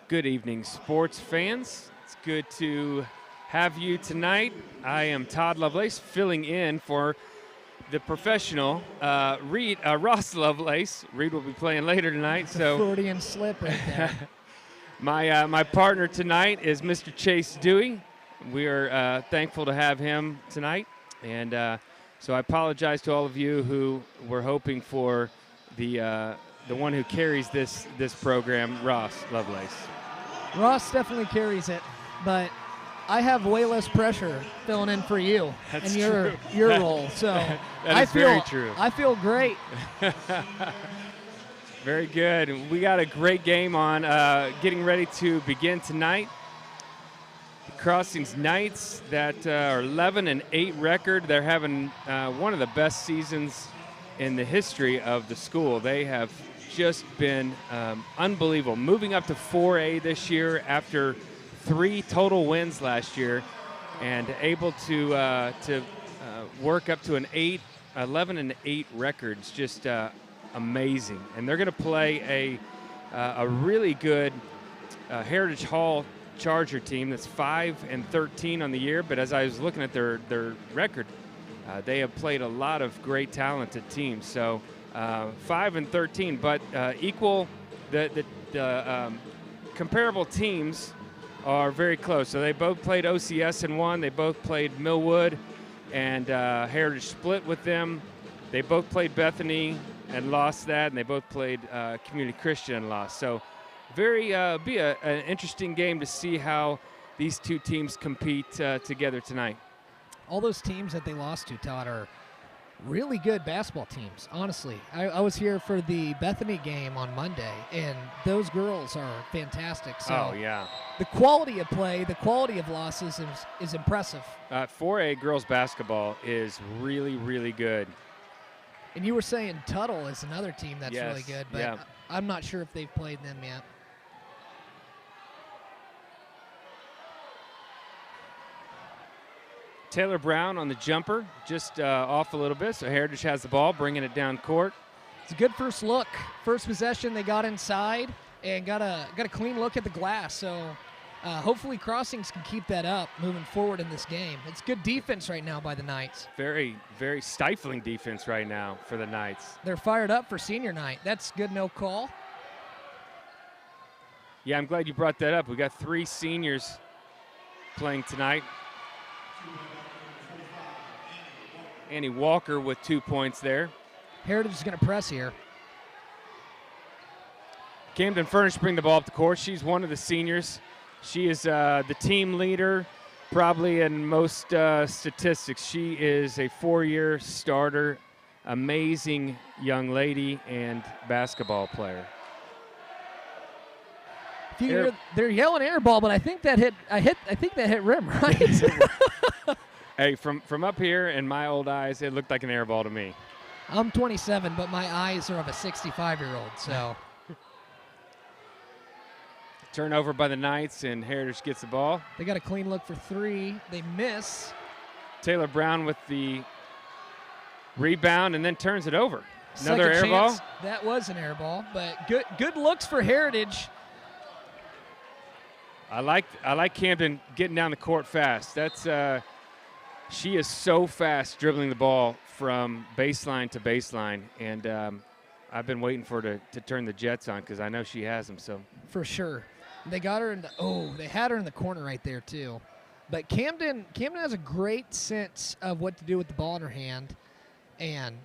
Good evening, sports fans. It's good to have you tonight. I am Todd Lovelace, filling in for the professional Ross Lovelace. Reed will be playing later tonight. It's a Freudian slip right there. My partner tonight is Mr. Chase Dewey. We are thankful to have him tonight, and so I apologize to all of you who were hoping for the one who carries this program, Ross Lovelace. Ross definitely carries it, but I have way less pressure filling in for you That's and your true. your role. So That is very true. I feel great. Very good. We got a great game on, getting ready to begin tonight. The Crossings Knights that are 11-8 record. They're having one of the best seasons in the history of the school. They have just been unbelievable. Moving up to 4A this year after 3 total wins last year, and able to work up to an 11-8 record. It's just amazing. And they're going to play a really good Heritage Hall Charger team that's 5-13 on the year. But as I was looking at their record, they have played a lot of great talented teams. So 5-13, but equal. The comparable teams are very close. So they both played OCS and won. They both played Millwood, and Heritage split with them. They both played Bethany and lost that, and they both played Community Christian and lost. So be an interesting game to see how these two teams compete together tonight. All those teams that they lost to, Todd, are really good basketball teams, honestly. I was here for the Bethany game on Monday, and those girls are fantastic. So Oh, yeah. the quality of play, the quality of losses is impressive. 4A girls basketball is really, really good. And you were saying Tuttle is another team that's Yes, really good, but yeah. I'm not sure if they've played them yet. Taylor Brown on the jumper, just off a little bit, so Heritage has the ball, bringing it down court. It's a good first look. First possession, they got inside and got a clean look at the glass. So hopefully Crossings can keep that up moving forward in this game. It's good defense right now by the Knights. Very, very stifling defense right now for the Knights. They're fired up for senior night. That's good no call. Yeah, I'm glad you brought that up. We got 3 seniors playing tonight. Annie Walker with 2 points there. Heritage is going to press here. Camden Furnish bring the ball up the court. She's one of the seniors. She is the team leader, probably in most statistics. She is a 4-year starter, amazing young lady and basketball player. They're yelling air ball, but I think that hit rim, right? Hey, from up here in my old eyes, it looked like an air ball to me. I'm 27, but my eyes are of a 65-year-old, so. Turnover by the Knights, and Heritage gets the ball. They got a clean look for 3. They miss. Taylor Brown with the rebound and then turns it over. Another Second air ball. chance. That was an air ball, but good looks for Heritage. I like Camden getting down the court fast. That's she is so fast dribbling the ball from baseline to baseline, and I've been waiting for her to turn the jets on because I know she has them. So for sure, they got her in they had her in the corner right there too. But Camden has a great sense of what to do with the ball in her hand, and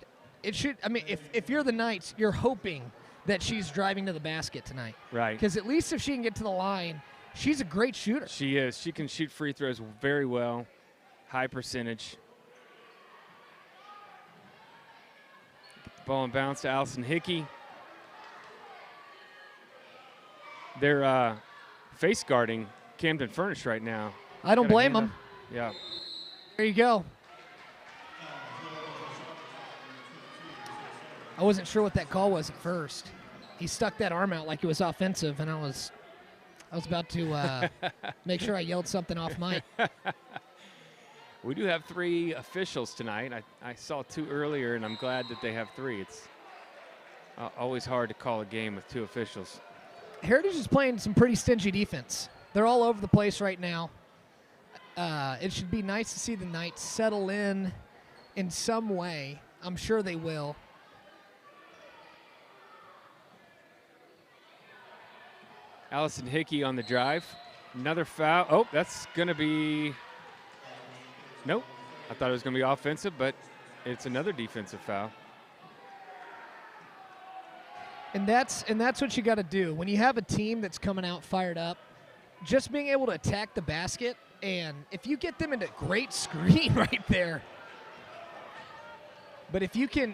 it should. I mean, if you're the Knights, you're hoping that she's driving to the basket tonight, right? Because at least if she can get to the line, she's a great shooter. She is. She can shoot free throws very well. High percentage. Get the ball and bounce to Allison Hickey. They're face guarding Camden Furnish right now. I don't blame them. Yeah. There you go. I wasn't sure what that call was at first. He stuck that arm out like it was offensive, and I was about to make sure I yelled something off mic. We do have 3 officials tonight. I saw 2 earlier, and I'm glad that they have 3. It's always hard to call a game with 2 officials. Heritage is playing some pretty stingy defense. They're all over the place right now. It should be nice to see the Knights settle in some way. I'm sure they will. Allison Hickey on the drive. Another foul. Oh, that's going to be – nope. I thought it was going to be offensive, but it's another defensive foul. And that's what you got to do. When you have a team that's coming out fired up, just being able to attack the basket, and if you get them into great screen right there. But if you can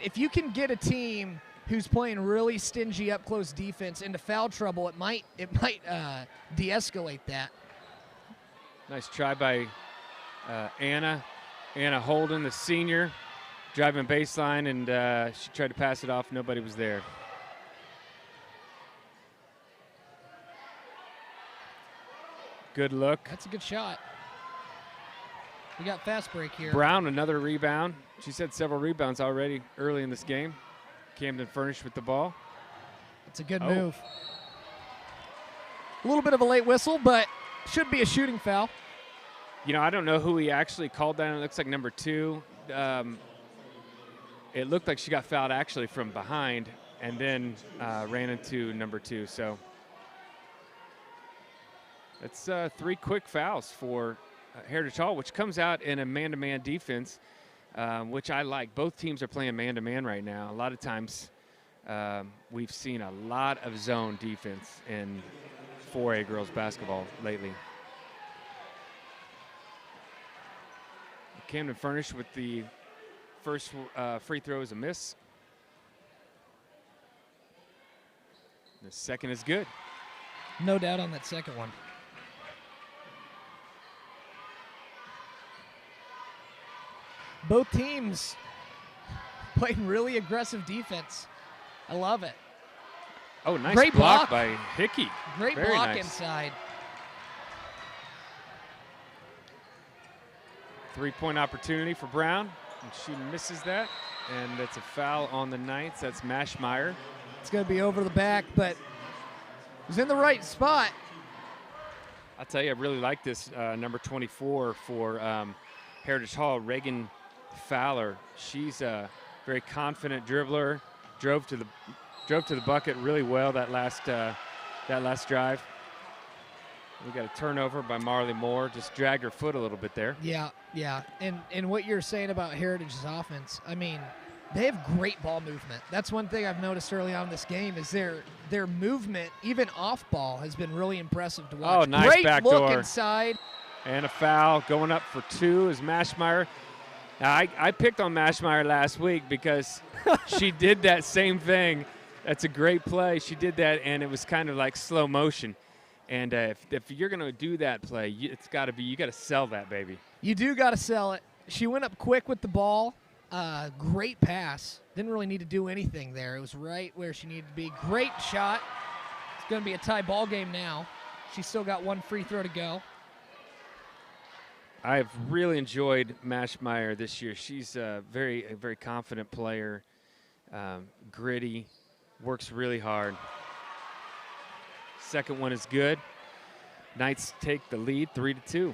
get a team who's playing really stingy up close defense into foul trouble, it might de-escalate that. Nice try by Anna Holden, the senior, driving baseline, and she tried to pass it off. Nobody was there. Good look. That's a good shot. We got fast break here. Brown, another rebound. She's had several rebounds already early in this game. Camden Furnish with the ball. It's a good move. A little bit of a late whistle, but should be a shooting foul. You know, I don't know who he actually called that. It looks like number 2. It looked like she got fouled actually from behind and then ran into number 2. So that's 3 quick fouls for Heritage Hall, which comes out in a man-to-man defense, which I like. Both teams are playing man-to-man right now. A lot of times we've seen a lot of zone defense in 4A girls basketball lately. Camden Furnish with the first free throw is a miss. The second is good. No doubt on that second one. Both teams playing really aggressive defense. I love it. Oh, nice Great block block by Hickey. Great Very block nice. inside. 3-point opportunity for Brown, and she misses that, and that's a foul on the Knights. That's Mashmeyer. It's going to be over the back, but he's in the right spot. I'll tell you, I really like this number 24 for Heritage Hall, Reagan Fowler. She's a very confident dribbler. Drove to the bucket really well that last drive. We got a turnover by Marley Moore. Just dragged her foot a little bit there. Yeah. And what you're saying about Heritage's offense, I mean, they have great ball movement. That's one thing I've noticed early on in this game is their movement, even off ball, has been really impressive to watch. Oh, nice great backdoor. look inside. And a foul going up for 2 is Mashmeyer. Now, I picked on Mashmeyer last week because she did that same thing. That's a great play. She did that, and it was kind of like slow motion. And if you're going to do that play, it's got to be, you got to sell that baby. You do got to sell it. She went up quick with the ball. Great pass. Didn't really need to do anything there. It was right where she needed to be. Great shot. It's going to be a tie ball game now. She's still got 1 free throw to go. I've really enjoyed Mashmeyer this year. She's a very confident player, gritty, works really hard. Second one is good. Knights take the lead 3-2.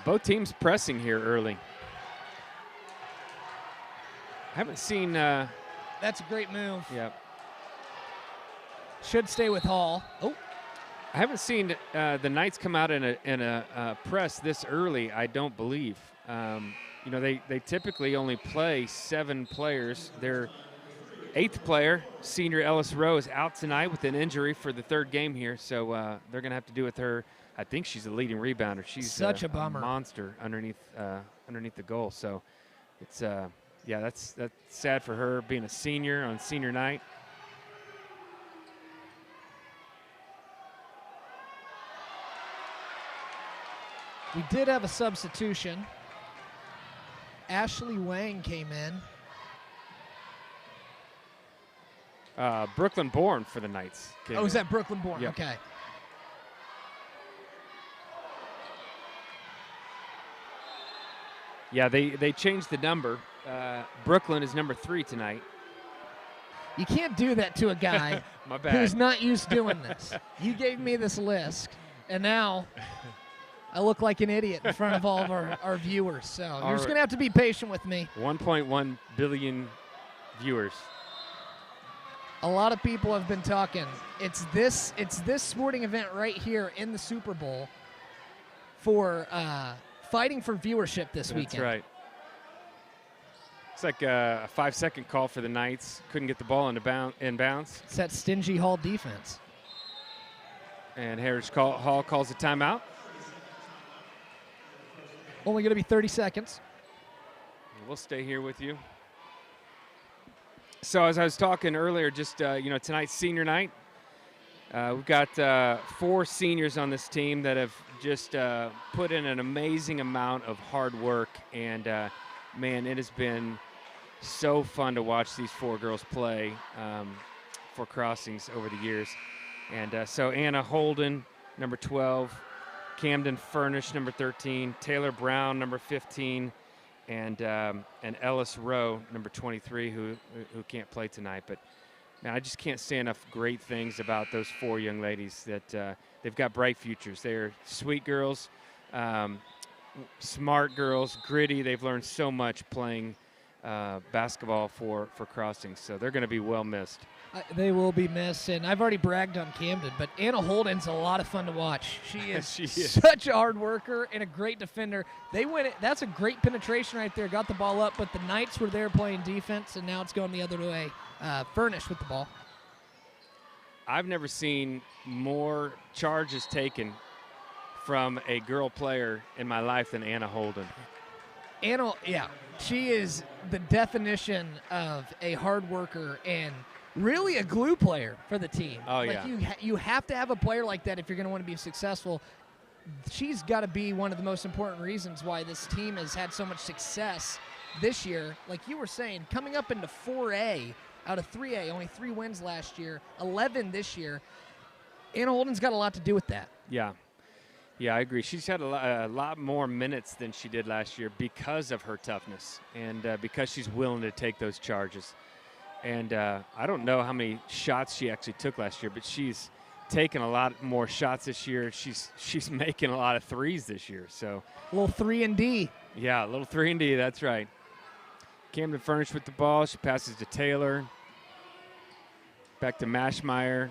Both teams pressing here early. I haven't seen. That's a great move. Yep. Should stay with Hall. Oh. I haven't seen the Knights come out in a press this early. I don't believe. You know, they typically only play 7 players. Their 8th player, senior Ellis Rowe, is out tonight with an injury for the 3rd game here. So they're going to have to do with her. I think she's a leading rebounder. She's such a bummer, monster underneath the goal. So it's yeah, that's sad for her being a senior on senior night. We did have a substitution. Ashley Wang came in. Brooklyn Bourne for the Knights. Oh, is that Brooklyn Bourne? Yep. Okay. Yeah, they changed the number. Brooklyn is number 3 tonight. You can't do that to a guy My bad. who's not used to doing this. You gave me this list, and now I look like an idiot in front of all of our viewers. So you're just going to have to be patient with me. 1.1 billion viewers. A lot of people have been talking. It's this sporting event right here in the Super Bowl for fighting for viewership this weekend. That's right. It's like a 5-second call for the Knights. Couldn't get the ball in bounds. It's that stingy Hall defense. And Heritage Hall calls a timeout. Only going to be 30 seconds. We'll stay here with you. So as I was talking earlier, just tonight's senior night. We've got 4 seniors on this team that have just put in an amazing amount of hard work, and man, it has been so fun to watch these 4 girls play for Crossings over the years. And so Anna Holden, number 12, Camden Furnish, number 13, Taylor Brown, number 15, and Ellis Rowe, number 23, who can't play tonight. But man, I just can't say enough great things about those 4 young ladies. That they've got bright futures. They're sweet girls, smart girls, gritty. They've learned so much playing basketball for Crossings, so they're going to be well missed. They will be missed, and I've already bragged on Camden, but Anna Holden's a lot of fun to watch. She is, such a hard worker and a great defender. They win it. That's a great penetration right there. Got the ball up, but the Knights were there playing defense, and now it's going the other way. Furnish with the ball. I've never seen more charges taken from a girl player in my life than Anna Holden. Anna, yeah, she is the definition of a hard worker and really a glue player for the team. Oh, yeah. You have to have a player like that if you're going to want to be successful. She's got to be one of the most important reasons why this team has had so much success this year. Like you were saying, coming up into 4A out of 3A, only 3 wins last year, 11 this year. Anna Holden's got a lot to do with that. Yeah. Yeah, I agree. She's had a lot more minutes than she did last year because of her toughness and because she's willing to take those charges. And I don't know how many shots she actually took last year, but she's taken a lot more shots this year. She's making a lot of threes this year. So a little 3-and-D. Yeah, a little 3-and-D. That's right. Camden Furnish with the ball. She passes to Taylor. Back to Mashmeyer.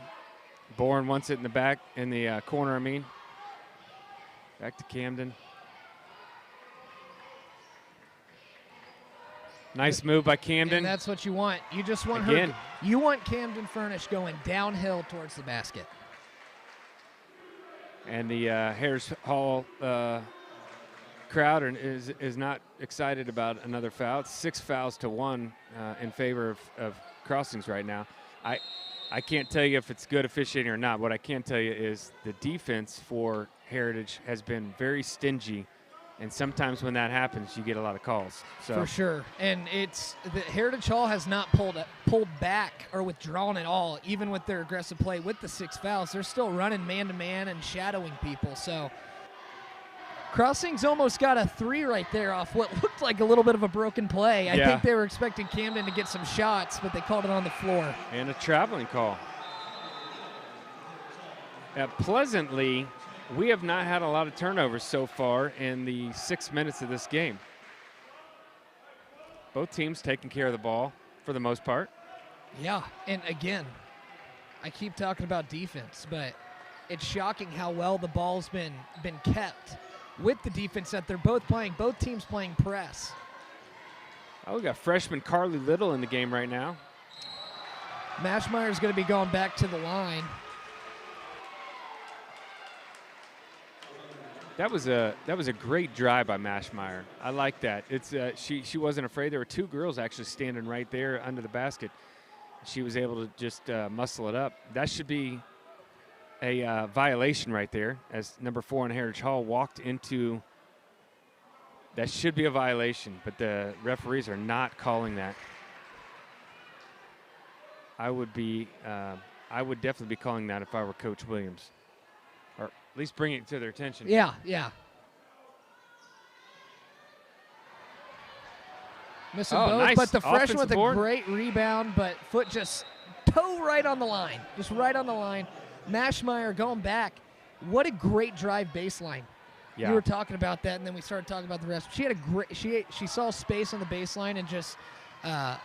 Bourne wants it in the back, in the corner, I mean. Back to Camden. Nice move by Camden. And that's what you want. You just want Again. her. You want Camden Furnish going downhill towards the basket. And the Harris Hall crowd is not excited about another foul. It's 6 fouls to 1 in favor of Crossings right now. I can't tell you if it's good officiating or not. What I can tell you is the defense for Heritage has been very stingy, and sometimes when that happens, you get a lot of calls. So. For sure, and it's the Heritage Hall has not pulled back or withdrawn at all, even with their aggressive play with the 6 fouls. They're still running man-to-man and shadowing people. So Crossings almost got a 3 right there off what looked like a little bit of a broken play. I think they were expecting Camden to get some shots, but they called it on the floor. And a traveling call. Pleasantly, we have not had a lot of turnovers so far in the 6 minutes of this game. Both teams taking care of the ball for the most part. Yeah, and again, I keep talking about defense, but it's shocking how well the ball's been kept with the defense that they're both playing. Both teams playing press. Oh, we got freshman Carly Little in the game right now. Mashmeyer's going to be going back to the line. That was a great drive by Mashmeyer. I like that. It's she wasn't afraid. There were 2 girls actually standing right there under the basket. She was able to just muscle it up. That should be a violation right there, as number 4 in Heritage Hall walked into. That should be a violation, but the referees are not calling that. I would definitely be calling that if I were Coach Williams, or at least bring it to their attention. Yeah, yeah. Missing Oh, both, nice but the freshman offensive with a board. great rebound, but foot just toe right on the line. Just right on the line. Mashmeyer going back. What a great drive baseline. Yeah. You were talking about that, and then we started talking about the rest. She had a great. She saw space on the baseline and just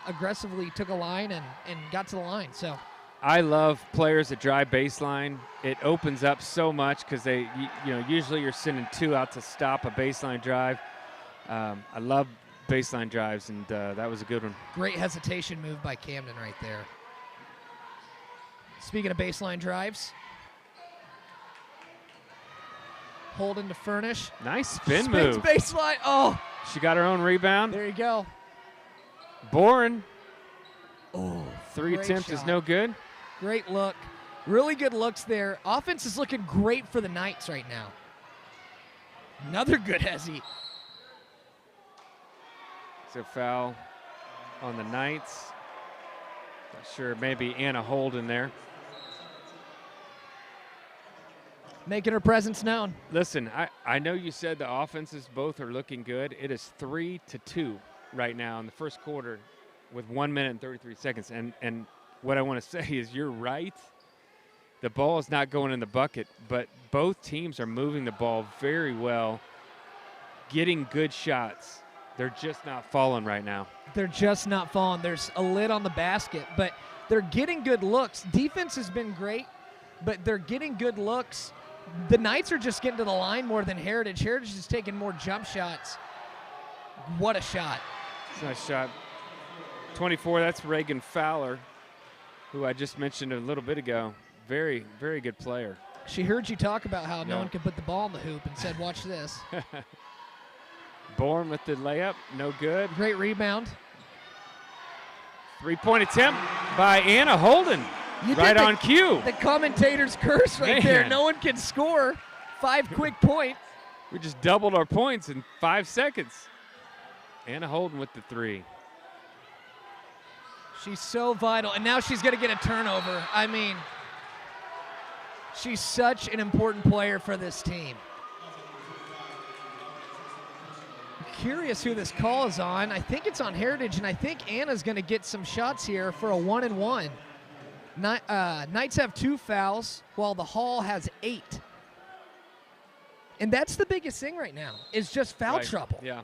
aggressively took a line and got to the line. So I love players that drive baseline. It opens up so much because they, usually you're sending two out to stop a baseline drive. I love baseline drives, and that was a good one. great hesitation move by Camden right there. Speaking of baseline drives, Holden to Furnish. Nice spin Spins move. baseline. Oh, She got her own rebound. there you go. Bourne, Oh, 3 great attempts is shot. no good. Great look. Really good looks there. Offense is looking great for the Knights right now. Another good hezzy. So foul on the Knights. Not sure, maybe Anna Holden there. Making her presence known. Listen, I know you said the offenses both are looking good. It is 3-2 right now in the first quarter with 1 minute and 33 seconds. And what I want to say is you're right. The ball is not going in the bucket, but both teams are moving the ball very well, getting good shots. They're just not falling right now. They're just not falling. There's a lid on the basket, but they're getting good looks. Defense has been great, but they're getting good looks. The Knights are just getting to the line more than Heritage. Heritage is taking more jump shots. What a shot. It's a nice shot. 24, that's Reagan Fowler, who I just mentioned a little bit ago. Very, very good player. She heard you talk about how no Yeah. one can put the ball in the hoop and said, watch this. Bourne with the layup, no good. Great rebound. 3-point attempt by Anna Holden. You did Right the- on cue. The commentator's curse right there. Man. No one can score. 5 quick points. We just doubled our points in 5 seconds. Anna Holden with the 3. She's so vital. And now she's going to get a turnover. I mean, she's such an important player for this team. I'm curious who this call is on. I think it's on Heritage, and I think Anna's going to get some shots here for a 1-and-1. Knights have 2 fouls, while the Hall has 8. And that's the biggest thing right now, is just foul Right. trouble. Yeah.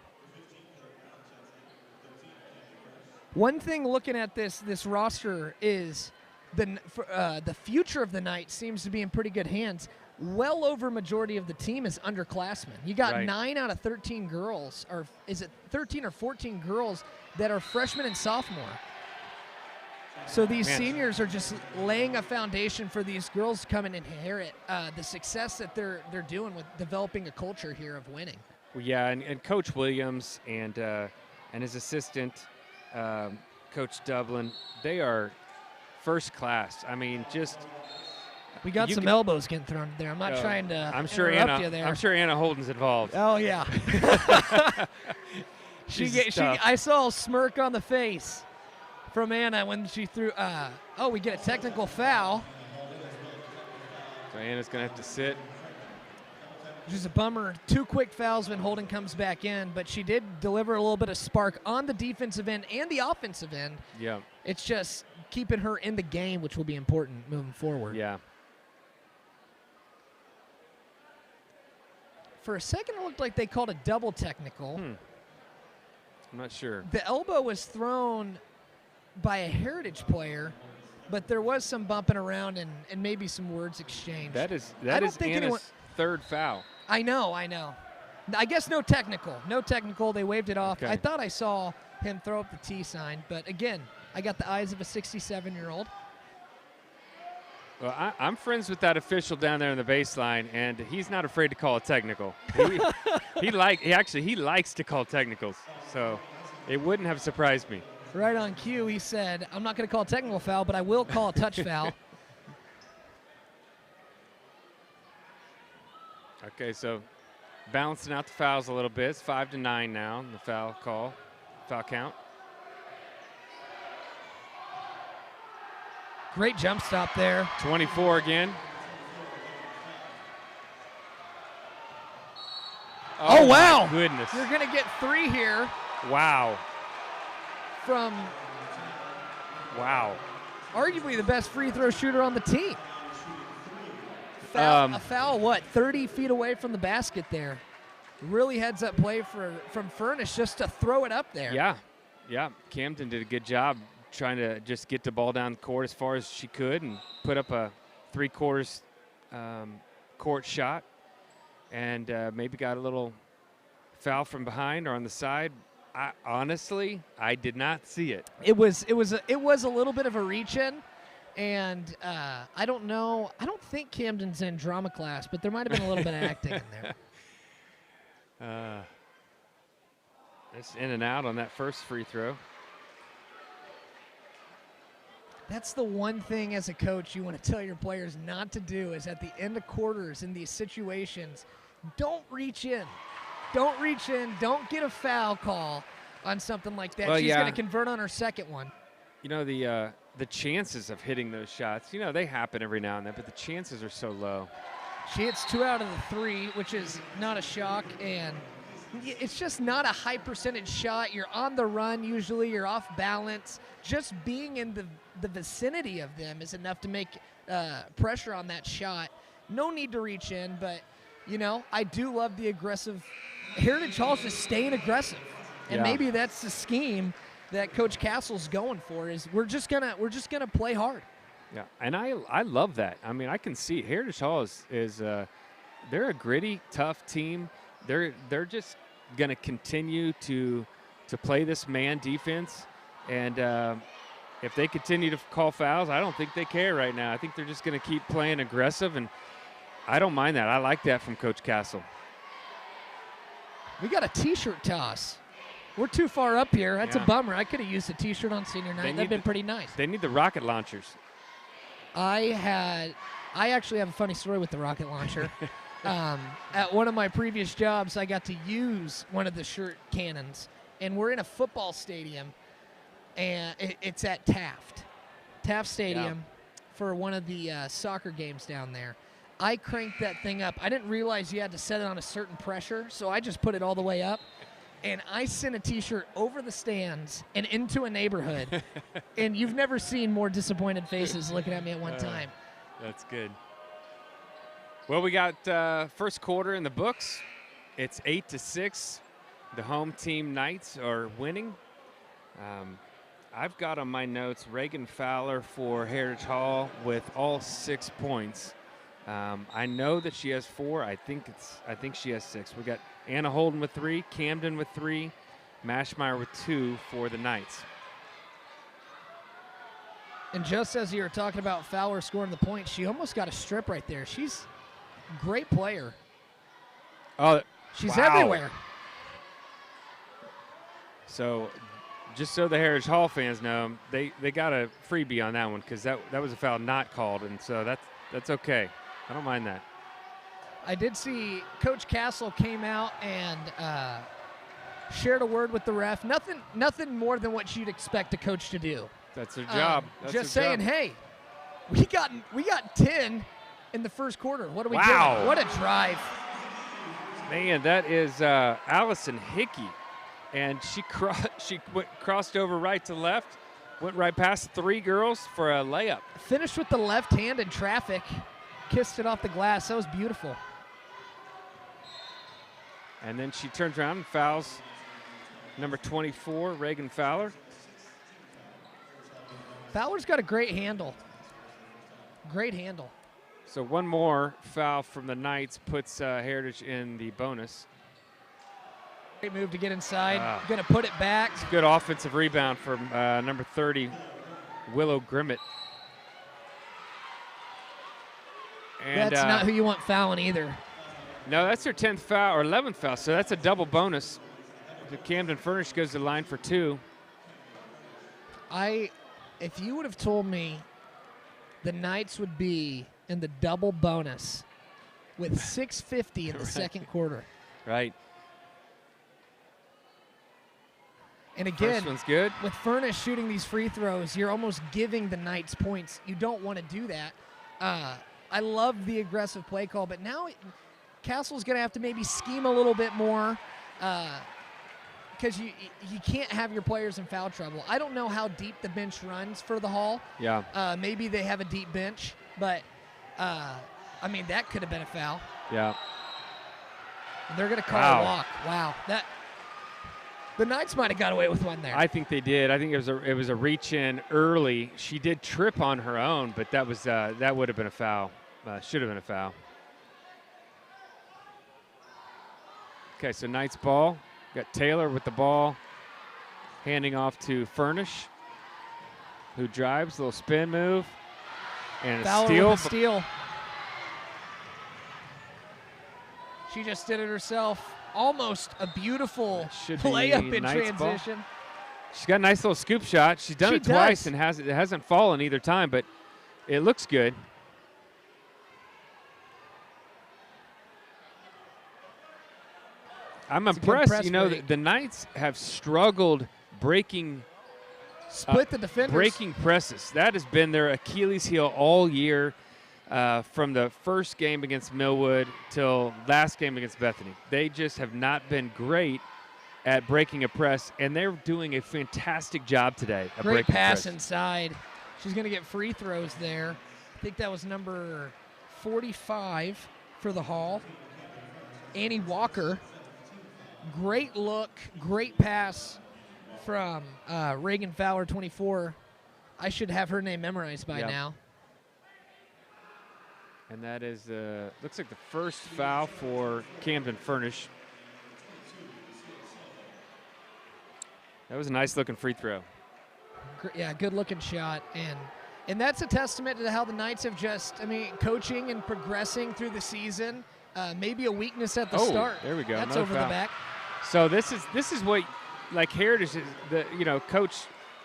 One thing looking at this roster is the future of the Knights seems to be in pretty good hands. Well over majority of the team is underclassmen. You got Right. 9 out of 13 girls, or is it 13 or 14 girls that are freshmen and sophomore. So these Man. seniors are just laying a foundation for these girls to come and inherit the success that they're doing with developing a culture here of winning. Well, yeah, and Coach Williams and his assistant, Coach Dublin, they are first class. I mean, just We got You some can- elbows getting thrown there. I'm not trying to I'm sure interrupt Anna. you there. I'm sure Anna Holden's involved. Oh yeah. She's tough. I saw a smirk on the face from Anna when she threw. Oh, we get a technical foul, So Anna's gonna have to sit. which is a bummer. 2 quick fouls when Holden comes back in, but she did deliver a little bit of spark on the defensive end and the offensive end. Yeah. It's just keeping her in the game, which will be important moving forward. Yeah. For a second, it looked like they called a double technical. I'm not sure. The elbow was thrown by a Heritage player, but there was some bumping around and maybe some words exchanged. That is I don't Anna's think anyone- third foul. I know. I guess no technical. No technical. They waved it off. Okay. I thought I saw him throw up the T sign, but again, I got the eyes of a 67-year-old. Well, I'm friends with that official down there in the baseline, and he's not afraid to call a technical. He likes to call technicals, so it wouldn't have surprised me. Right on cue, he said, I'm not going to call a technical foul, but I will call a touch foul. Okay, so balancing out the fouls a little bit. It's 5-9 now in the foul count. Great jump stop there. 24 again. Oh, my wow. Goodness. You're going to get 3 here. Wow. from Wow. arguably the best free throw shooter on the team. A foul, what, 30 feet away from the basket there. Really heads up play from Furnish just to throw it up there. Yeah. Camden did a good job trying to just get the ball down the court as far as she could and put up a 3/4 court shot, and maybe got a little foul from behind or on the side. Honestly, I did not see it. It was a little bit of a reach in, and I don't know. I don't think Camden's in drama class, but there might have been a little bit of acting in there. It's in and out on that first free throw. That's the one thing as a coach you want to tell your players not to do is at the end of quarters in these situations, don't reach in. Don't reach in. Don't get a foul call on something like that. Well, She's yeah. going to convert on her second one. You know, the chances of hitting those shots, you know, they happen every now and then, but the chances are so low. She hits 2 out of the 3, which is not a shock, and it's just not a high percentage shot. You're on the run usually. You're off balance. Just being in the vicinity of them is enough to make pressure on that shot. No need to reach in, but, you know, I do love the aggressive. Heritage Hall's just staying aggressive, and Yeah. maybe that's the scheme that Coach Castle's going for. Is we're just gonna play hard. Yeah, and I love that. I mean, I can see Heritage Hall is they're a gritty, tough team. They're just going to continue to play this man defense, and if they continue to call fouls, I don't think they care right now. I think they're just going to keep playing aggressive, and I don't mind that. I like that from Coach Castle. We got a T-shirt toss. We're too far up here. That's Yeah. a bummer. I could have used a T-shirt on senior night. That'd been pretty nice. They need the rocket launchers. I actually have a funny story with the rocket launcher. At one of my previous jobs, I got to use one of the shirt cannons, and we're in a football stadium, and it's at Taft Stadium for one of the soccer games down there. I cranked that thing up. I didn't realize you had to set it on a certain pressure, so I just put it all the way up. And I sent a T-shirt over the stands and into a neighborhood. And you've never seen more disappointed faces looking at me at one time. That's good. Well, we got first quarter in the books. It's 8-6. The home team Knights are winning. I've got on my notes Reagan Fowler for Heritage Hall with all 6 points. I know that she has 4. I think she has 6. We got Anna Holden with 3, Camden with 3, Mashmeyer with 2 for the Knights. And just as you were talking about Fowler scoring the point, she almost got a strip right there. She's a great player. Oh, She's wow. everywhere. So, just so the Heritage Hall fans know, they got a freebie on that one because that was a foul not called, and so that's okay. I don't mind that. I did see Coach Castle came out and shared a word with the ref. Nothing more than what you'd expect a coach to do. That's their job. Just saying, hey, we got 10 in the first quarter. What are we Wow. doing? What a drive. Man, that is Allison Hickey, and she crossed over right to left, went right past 3 girls for a layup. Finished with the left hand in traffic. Kissed it off the glass. That was beautiful. And then she turns around and fouls number 24, Reagan Fowler. Fowler's got a great handle. Great handle. So one more foul from the Knights puts Heritage in the bonus. Great move to get inside. Going to put it back. Good offensive rebound from number 30, Willow Grimmett. And, That's not who you want fouling either. No, that's her 10th foul or 11th foul, so that's a double bonus. The Camden Furnish goes to the line for 2. If you would have told me the Knights would be in the double bonus with 6:50 in the second quarter. Right. And again, First one's good. with Furnish shooting these free throws, you're almost giving the Knights points. You don't want to do that. I love the aggressive play call, but now Castle's going to have to maybe scheme a little bit more. because you can't have your players in foul trouble. I don't know how deep the bench runs for the Hall. Yeah. Maybe they have a deep bench, but I mean that could have been a foul. Yeah. And they're going to call a walk. Wow, the Knights might have got away with one there. I think they did. I think it was a reach in early. She did trip on her own, but that would have been a foul. Should have been a foul. Okay, so Knights ball. Got Taylor with the ball, handing off to Furnish, who drives, a little spin move, and Fowler a steal. with a steal. She just did it herself. Almost a beautiful layup in transition. Ball. She's got a nice little scoop shot. She's done it twice and it hasn't fallen either time, but it looks good. I'm impressed. You know, the Knights have struggled breaking the defenders. Breaking presses. That has been their Achilles heel all year. From the first game against Millwood till last game against Bethany. They just have not been great at breaking a press, and they're doing a fantastic job today. Great pass inside. She's going to get free throws there. I think that was number 45 for the Hall. Annie Walker. Great look, great pass from Reagan Fowler, 24. I should have her name memorized by now. And that is, looks like the first foul for Camden Furnish. That was a nice-looking free throw. Yeah, good-looking shot. And that's a testament to how the Knights have coaching and progressing through the season. Maybe a weakness at the start. There we go. That's another over foul. the back. So this is what, like Heritage is,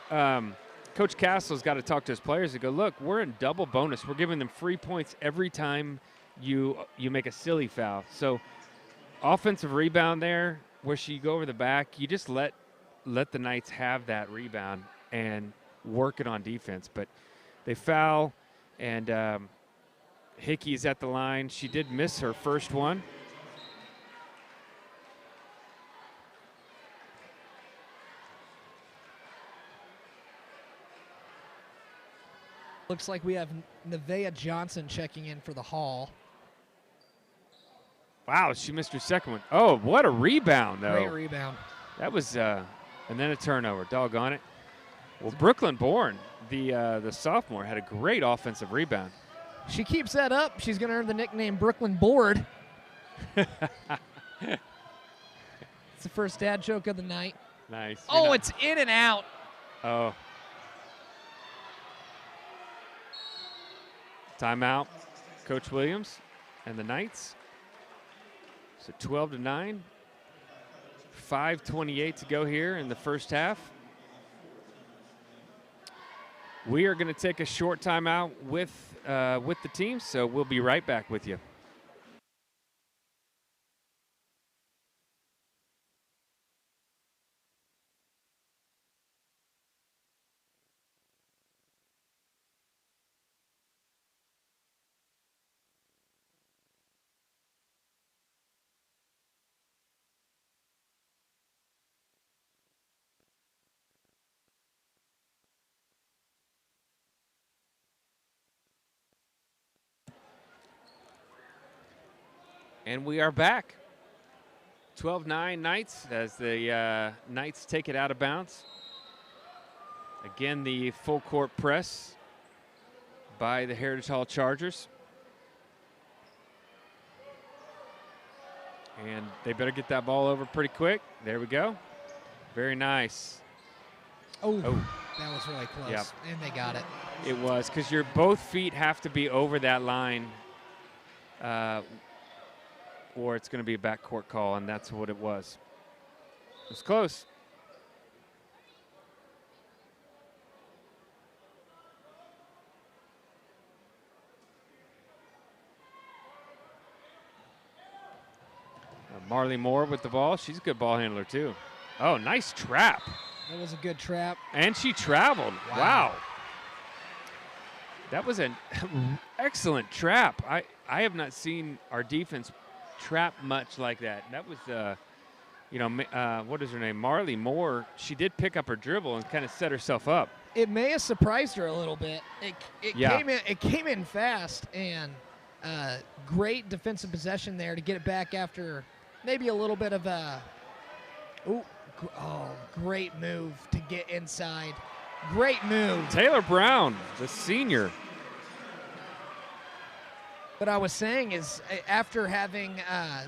Coach Castle's got to talk to his players and go, look, we're in double bonus. We're giving them free points every time you make a silly foul. So offensive rebound there, where you go over the back, you just let the Knights have that rebound and work it on defense. But they foul, and Hickey's at the line. She did miss her first one. Looks like we have Nevaeh Johnson checking in for the Hall. Wow, she missed her second one. Oh, what a rebound, though. Great rebound. That was, and then a turnover. Doggone it. Well, Brooklyn Bourne, the sophomore, had a great offensive rebound. She keeps that up, she's going to earn the nickname Brooklyn Board. It's the first dad joke of the night. Nice. Oh, it's in and out. Oh. Timeout, Coach Williams and the Knights. So 12-9, 5:28 to go here in the first half. We are going to take a short timeout with the team, so we'll be right back with you. And we are back. 12-9 Knights as the Knights take it out of bounds. Again, the full court press by the Heritage Hall Chargers. And they better get that ball over pretty quick. There we go. Very nice. Oh. That was really close. Yep. And they got it. It was, because your both feet have to be over that line, or it's going to be a backcourt call, and that's what it was. It was close. Marley Moore with the ball. She's a good ball handler, too. Oh, nice trap. That was a good trap. And she traveled. Wow. That was an excellent trap. I have not seen our defense trap much like that. That what is her name? Marley Moore. She did pick up her dribble and kind of set herself up. It may have surprised her a little bit. Yeah. It came in fast, and great defensive possession there to get it back after maybe a little bit of a great move to get inside. Great move. Taylor Brown, the senior. What I was saying is, after having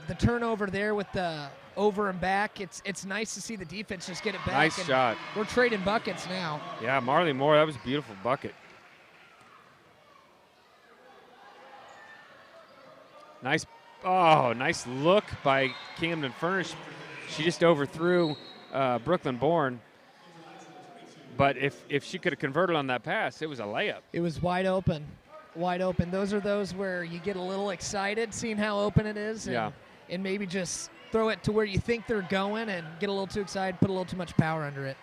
the turnover there with the over and back, it's nice to see the defense just get it back. Nice shot. We're trading buckets now. Yeah, Marley Moore, that was a beautiful bucket. Nice look by Camden Furnish. She just overthrew Brooklyn Bourne. But if she could have converted on that pass, it was a layup. It was wide open. Wide open. Those are those where you get a little excited seeing how open it is. And maybe just throw it to where you think they're going and get a little too excited, put a little too much power under it.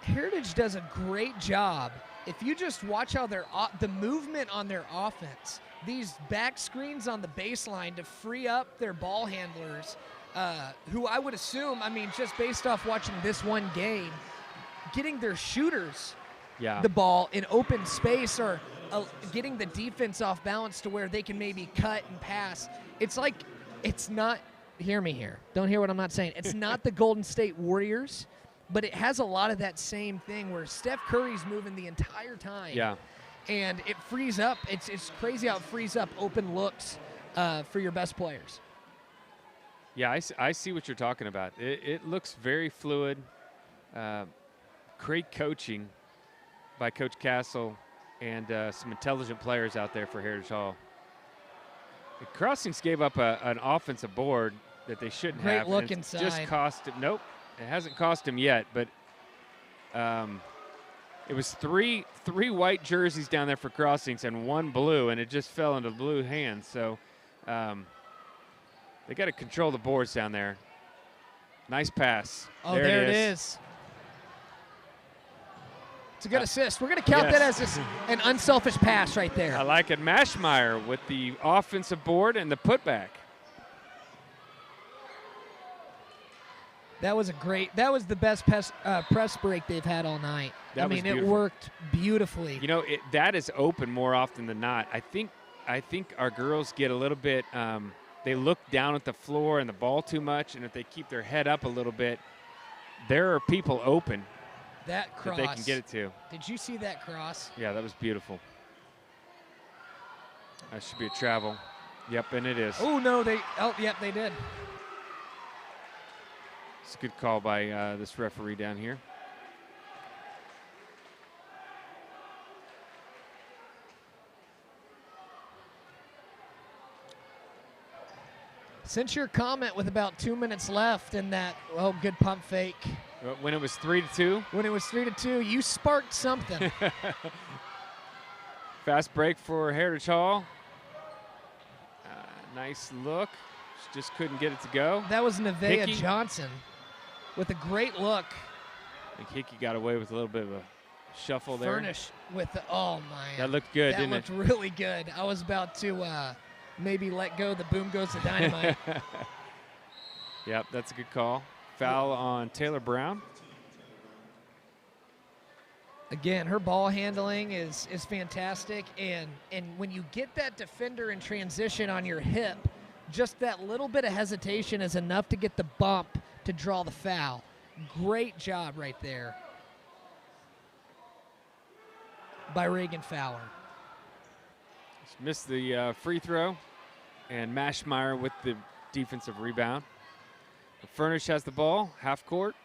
Heritage does a great job. If you just watch how the movement on their offense, these back screens on the baseline to free up their ball handlers, who I would assume, just based off watching this one game, getting their shooters the ball in open space or getting the defense off balance to where they can maybe cut and pass. It's like, it's not, hear me here, don't hear what I'm not saying. It's not the Golden State Warriors, but it has a lot of that same thing where Steph Curry's moving the entire time. Yeah. And it frees up, it's crazy how it frees up open looks for your best players. Yeah, I see what you're talking about. It looks very fluid. Great coaching by Coach Castle and some intelligent players out there for Heritage Hall. The Crossings gave up an offensive board that they shouldn't have. Great look inside. Just cost him. Nope, it hasn't cost him yet, but it was three white jerseys down there for Crossings and one blue, and it just fell into blue hands. So they got to control the boards down there. Nice pass. Oh, there it is. It's a good assist. We're going to count that as an unselfish pass right there. I like it. Mashmeyer with the offensive board and the putback. That was the best press break they've had all night. It worked beautifully. That is open more often than not. I think our girls get a little bit, they look down at the floor and the ball too much, and if they keep their head up a little bit, there are people open that cross that they can get it to. Did you see that cross? Yeah, that was beautiful. That should be a travel. Yep, and it is. Oh, no, they did. It's a good call by this referee down here. Since your comment with about 2 minutes left and that, good pump fake. When it was 3-2? When it was 3-2, you sparked something. Fast break for Heritage Hall. Nice look. Just couldn't get it to go. That was Nevaeh Johnson with a great look. I think Hickey got away with a little bit of a shuffle there. Furnish with the, oh, man. That looked good, didn't it? That looked really good. I was about to maybe let go. The boom goes to dynamite. Yep, that's a good call. Foul on Taylor Brown. Again, her ball handling is fantastic, and when you get that defender in transition on your hip, just that little bit of hesitation is enough to get the bump to draw the foul. Great job right there by Reagan Fowler. Just missed the free throw, and Mashmeyer with the defensive rebound. Furnish has the ball, half court.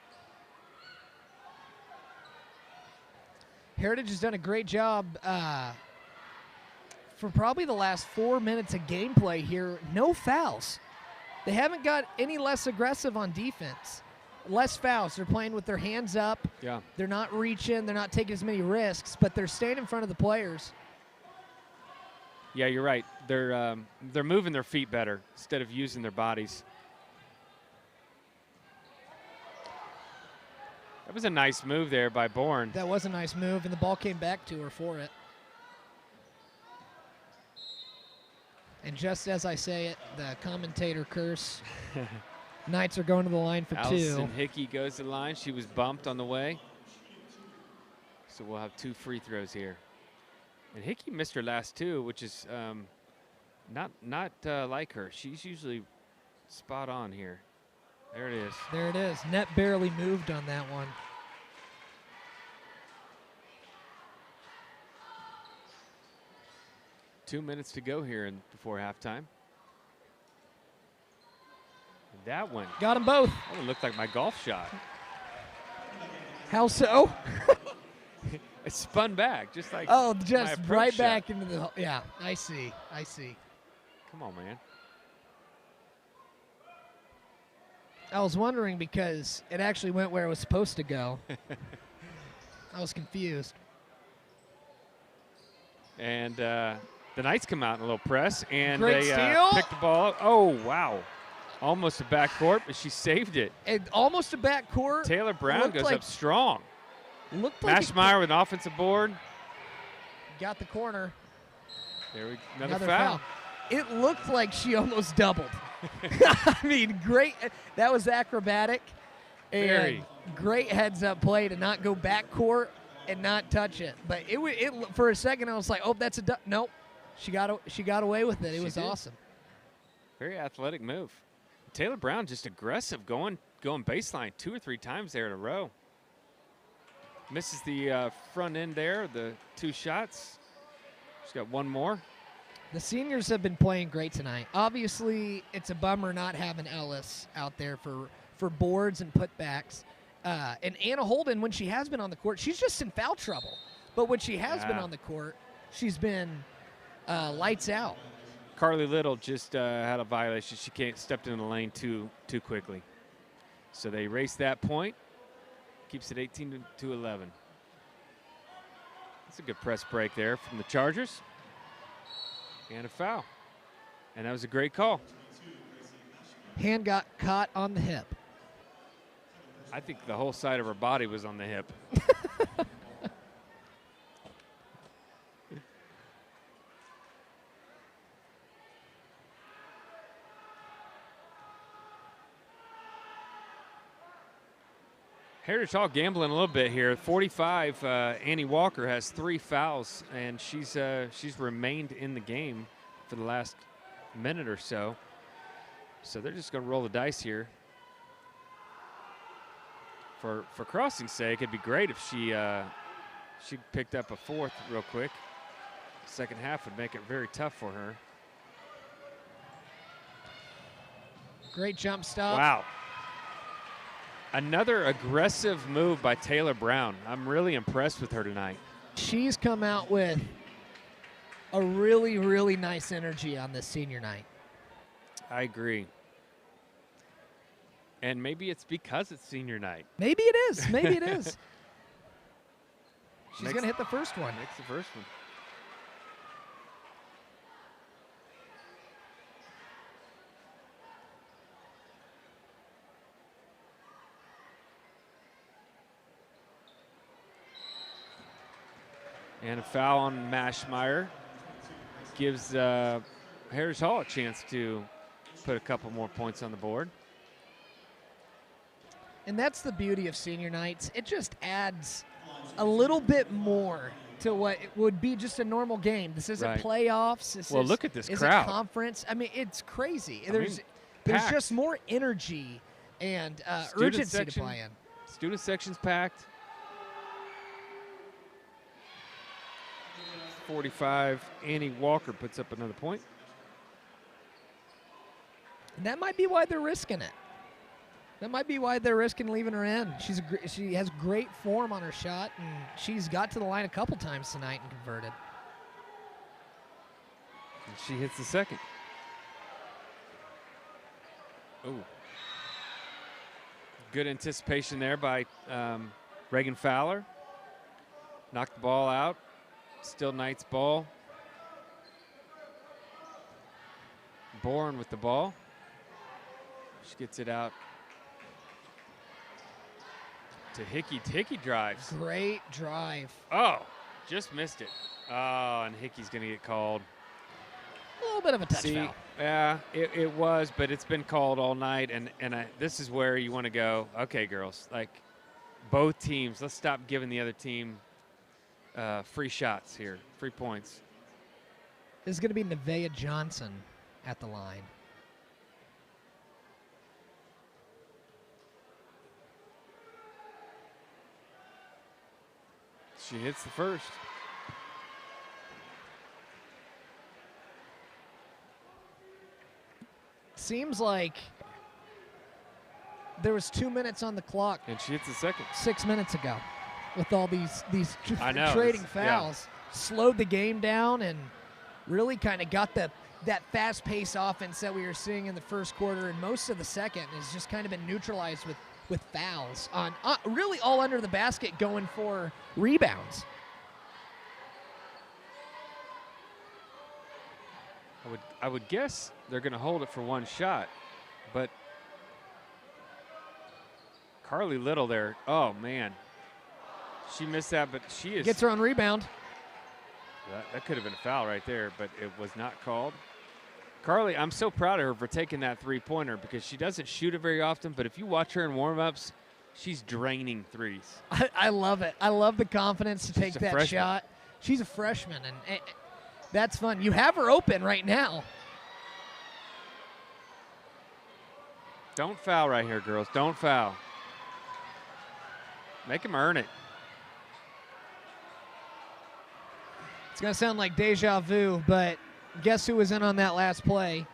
Heritage has done a great job for probably the last 4 minutes of gameplay here. No fouls. They haven't got any less aggressive on defense. Less fouls. They're playing with their hands up. Yeah. They're not reaching. They're not taking as many risks, but they're staying in front of the players. Yeah, you're right. They're moving their feet better instead of using their bodies. That was a nice move there by Bourne. That was a nice move, and the ball came back to her for it. And just as I say it, the commentator curse. Knights are going to the line for Allison two. Hickey goes to the line. She was bumped on the way. So we'll have 2 free throws here. And Hickey missed her last 2, which is not like her. She's usually spot on here. There it is. There it is. Net barely moved on that one. Two minutes to go here before halftime. And that one. Got them both. That one looked like my golf shot. How so? It spun back, just like Oh, my just approach right shot. back into the. Yeah, I see. Come on, man. I was wondering because it actually went where it was supposed to go. I was confused. And the Knights come out in a little press, and Great they steal. pick the ball up. Oh, wow. Almost a backcourt, but she saved it. And almost a backcourt. Taylor Brown Looked goes like- up strong. Looked like it Mashmeyer with an offensive board. got the corner. There we Another foul. foul. It looked like she almost doubled. I mean, great. That was acrobatic. And Very. great heads-up play to not go backcourt and not touch it. But it for a second I was like, oh, that's a nope. She got away with it. It She was did. awesome. Very athletic move. Taylor Brown just aggressive, going baseline 2 or 3 times there in a row. Misses the front end there, the 2 shots. She's got one more. The seniors have been playing great tonight. Obviously, it's a bummer not having Ellis out there for boards and putbacks. And Anna Holden, when she has been on the court, she's just in foul trouble. But when she has been Yeah. on the court, she's been lights out. Carly Little just had a violation. She stepped in the lane too quickly. So they erase that point. Keeps it 18 to 11. That's a good press break there from the Chargers. And a foul. And that was a great call. Hand got caught on the hip. I think the whole side of her body was on the hip. Heritage Hall gambling a little bit here. 45, Annie Walker has 3 fouls, and she's remained in the game for the last minute or so. So they're just going to roll the dice here. For Crossing's sake, it'd be great if she picked up a 4th real quick. Second half would make it very tough for her. Great jump stop. Wow. Another aggressive move by Taylor Brown. I'm really impressed with her tonight. She's come out with a really, really nice energy on this senior night. I agree. And maybe it's because it's senior night. Maybe it is. Maybe it is. She's Makes- going to hit the first one. Makes the first one. And a foul on Mashmeyer gives Heritage Hall a chance to put a couple more points on the board. And that's the beauty of senior nights. It just adds a little bit more to what it would be just a normal game. This isn't Right. playoffs. This Well, is, look at this isn't crowd. conference. I mean, it's crazy. I There's mean, there's packed. just more energy and Student urgency section. to play in. Student section's packed. 45, Annie Walker puts up another point. And that might be why they're risking it. That might be why they're risking leaving her in. She has great form on her shot, and she's got to the line a couple times tonight and converted. And she hits the second. Ooh. Good anticipation there by Reagan Fowler. Knocked the ball out. Still Knights ball. Bourne with the ball. She gets it out to Hickey. Hickey drives. Great drive. Oh, just missed it. Oh, and Hickey's going to get called. A little bit of a touch See, foul. yeah, it was, but it's been called all night, and this is where you want to go. Okay, girls, like both teams, let's stop giving the other team free shots here, free points. This is going to be Nevaeh Johnson at the line. She hits the first. Seems like there was 2 minutes on the clock And she hits the second. 6 minutes ago with all these I know, trading it's- yeah. fouls. Slowed the game down and really kind of got that fast-paced offense that we were seeing in the first quarter and most of the second has just kind of been neutralized with fouls on really all under the basket going for rebounds. I would guess they're going to hold it for one shot, but Carly Little there. Oh man, she missed that, but she is. Gets her own rebound. That could have been a foul right there, but it was not called. Carly, I'm so proud of her for taking that three-pointer because she doesn't shoot it very often, but if you watch her in warm-ups, she's draining threes. I love it. I love the confidence to take a that freshman. shot. She's a freshman, and that's fun. You have her open right now. Don't foul right here, girls. Don't foul. Make them earn it. It's going to sound like deja vu, but guess who was in on that last play?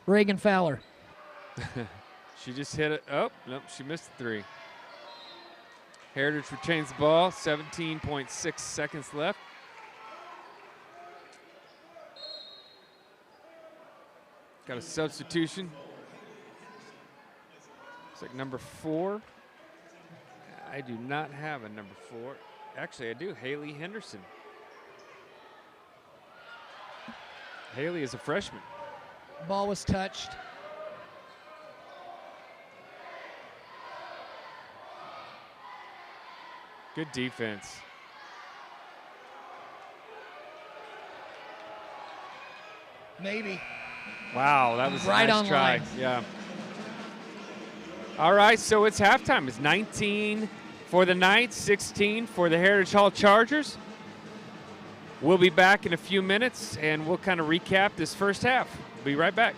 Reagan Fowler. She just hit it. Oh, nope, she missed the three. Heritage retains the ball. 17.6 seconds left. Got a substitution. It's like number 4. I do not have a number 4. Actually, I do. Haley Henderson. Haley is a freshman. Ball was touched. Good defense. Maybe. Wow, that was Right a nice on try. line. Yeah. All right, so it's halftime. It's 19 for the Knights, 16 for the Heritage Hall Chargers. We'll be back in a few minutes, and we'll kind of recap this first half. Be right back.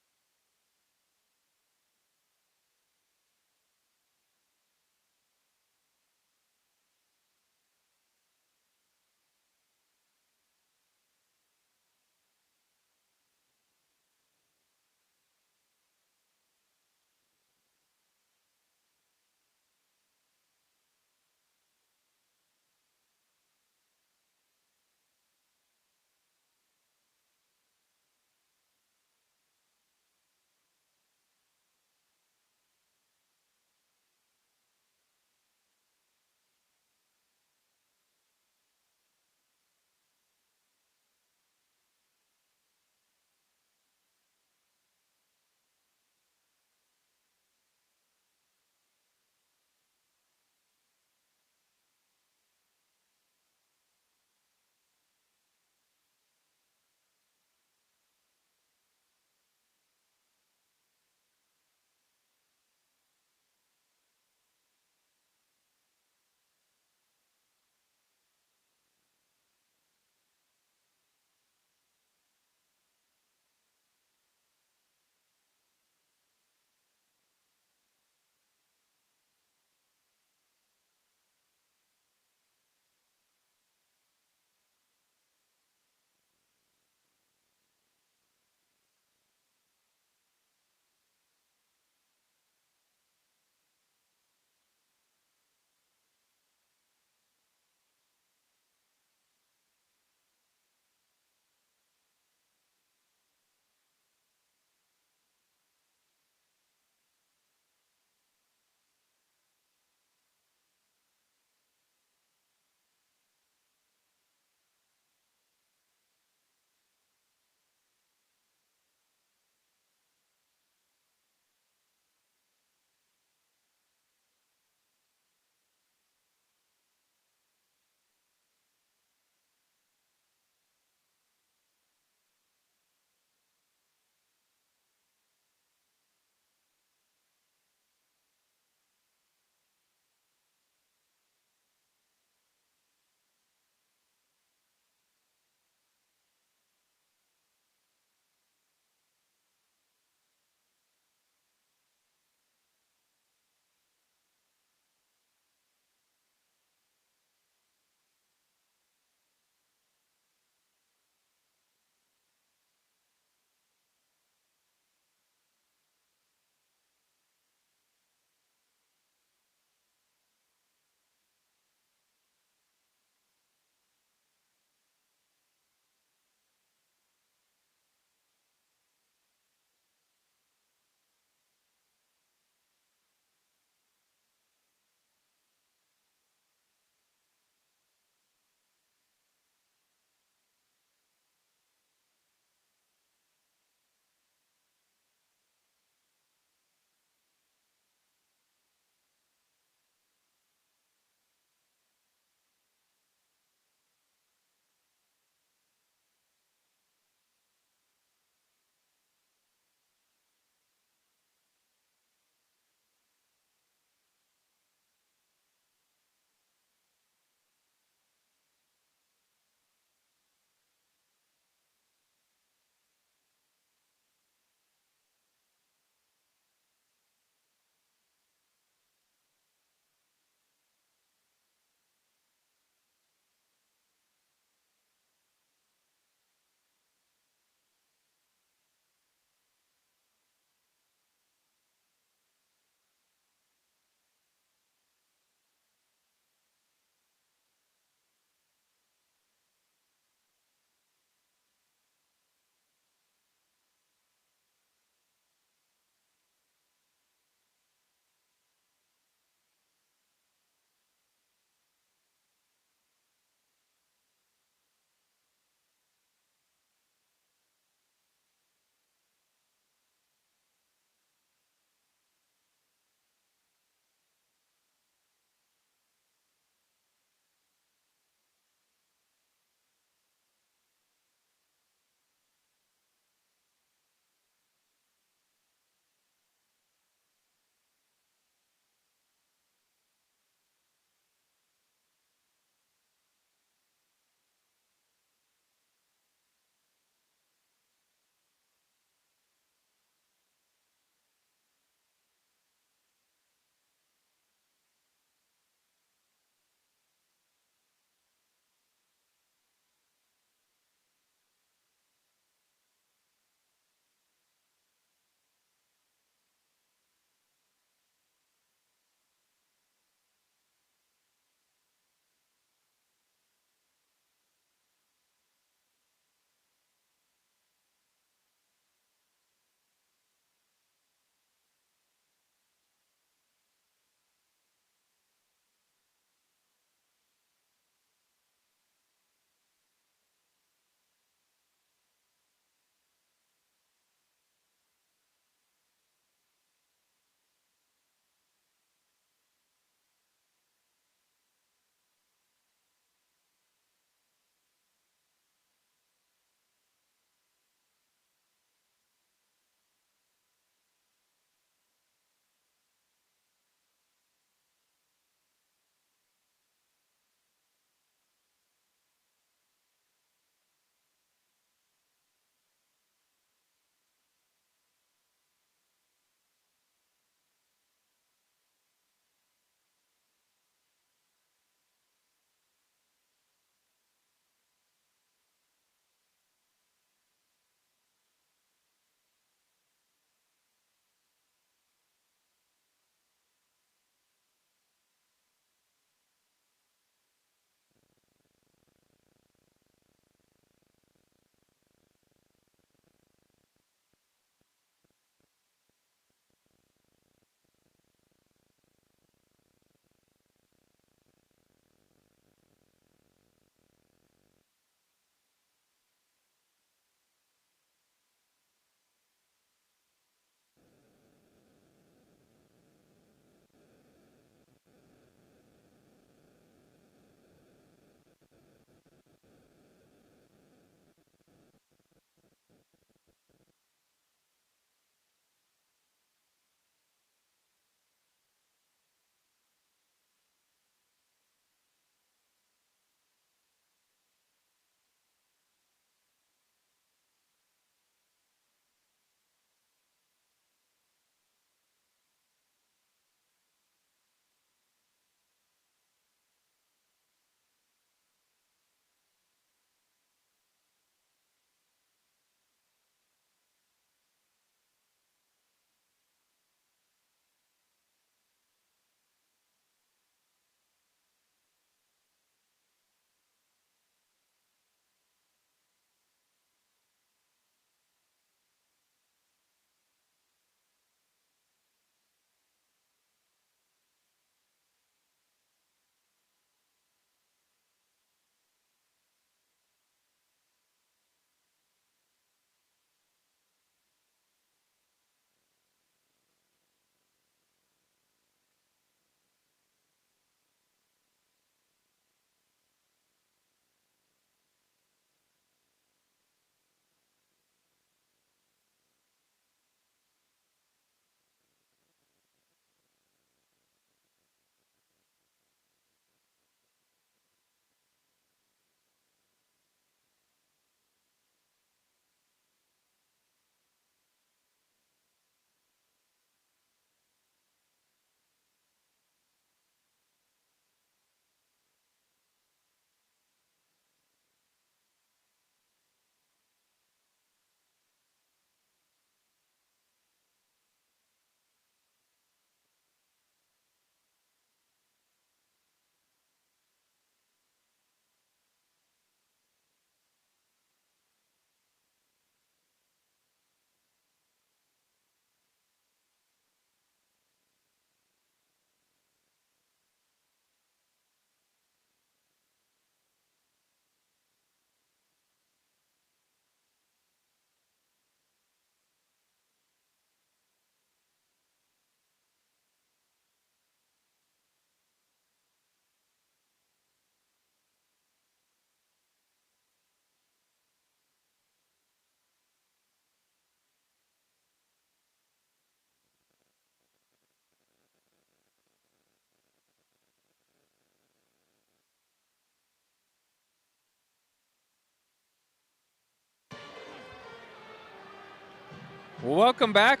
Well, welcome back.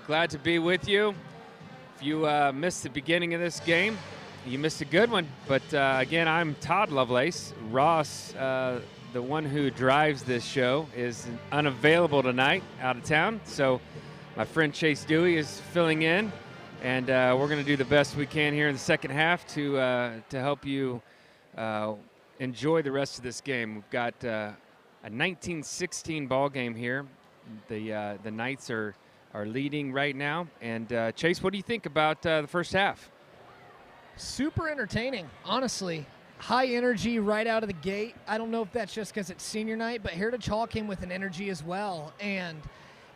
Glad to be with you. If you missed the beginning of this game, you missed a good one. But again, I'm Todd Lovelace. Ross, the one who drives this show, is unavailable tonight, out of town. So my friend Chase Dewey is filling in, and we're going to do the best we can here in the second half to help you enjoy the rest of this game. We've got a 19-16 ball game here. The Knights are leading right now. And Chase, what do you think about the first half? Super entertaining, honestly. High energy right out of the gate. I don't know if that's just because it's senior night, but Heritage Hall came with an energy as well. And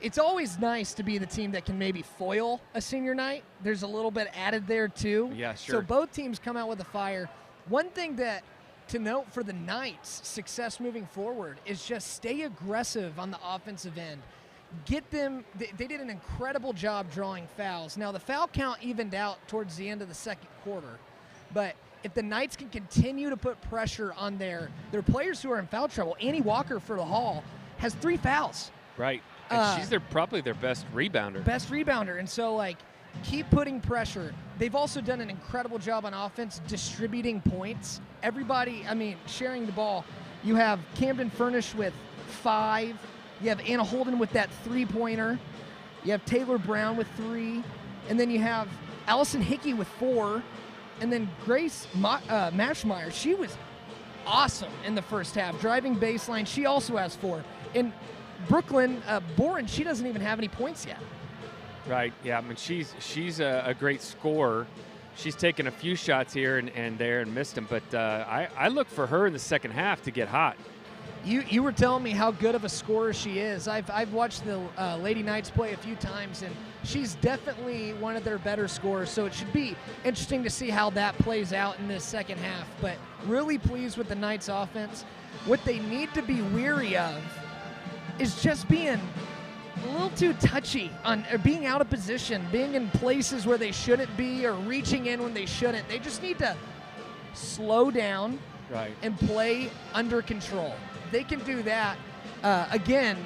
it's always nice to be the team that can maybe foil a senior night. There's a little bit added there too. Yeah, sure. So both teams come out with a fire. One thing that to note for the Knights' success moving forward is just stay aggressive on the offensive end. Get them, they did an incredible job drawing fouls. Now the foul count evened out towards the end of the second quarter, but if the Knights can continue to put pressure on their players who are in foul trouble, Annie Walker for the Hall has 3 fouls. Right, and she's probably their best rebounder. Best rebounder, and so like keep putting pressure. They've also done an incredible job on offense distributing points. Everybody, I mean, sharing the ball. You have Camden Furnish with 5. You have Anna Holden with that 3-pointer. You have Taylor Brown with 3. And then you have Allison Hickey with 4. And then Grace Mashmeyer, she was awesome in the first half. Driving baseline, she also has 4. And Brooklyn Boren, she doesn't even have any points yet. Right, yeah, I mean, she's a great scorer. She's taken a few shots here and there and missed them, but I look for her in the second half to get hot. You were telling me how good of a scorer she is. I've watched the Lady Knights play a few times, and she's definitely one of their better scorers, so it should be interesting to see how that plays out in this second half. But really pleased with the Knights offense. What they need to be weary of is just being a little too touchy on being out of position, being in places where they shouldn't be, or reaching in when they shouldn't. They just need to slow down, right, and play under control. They can do that. Again,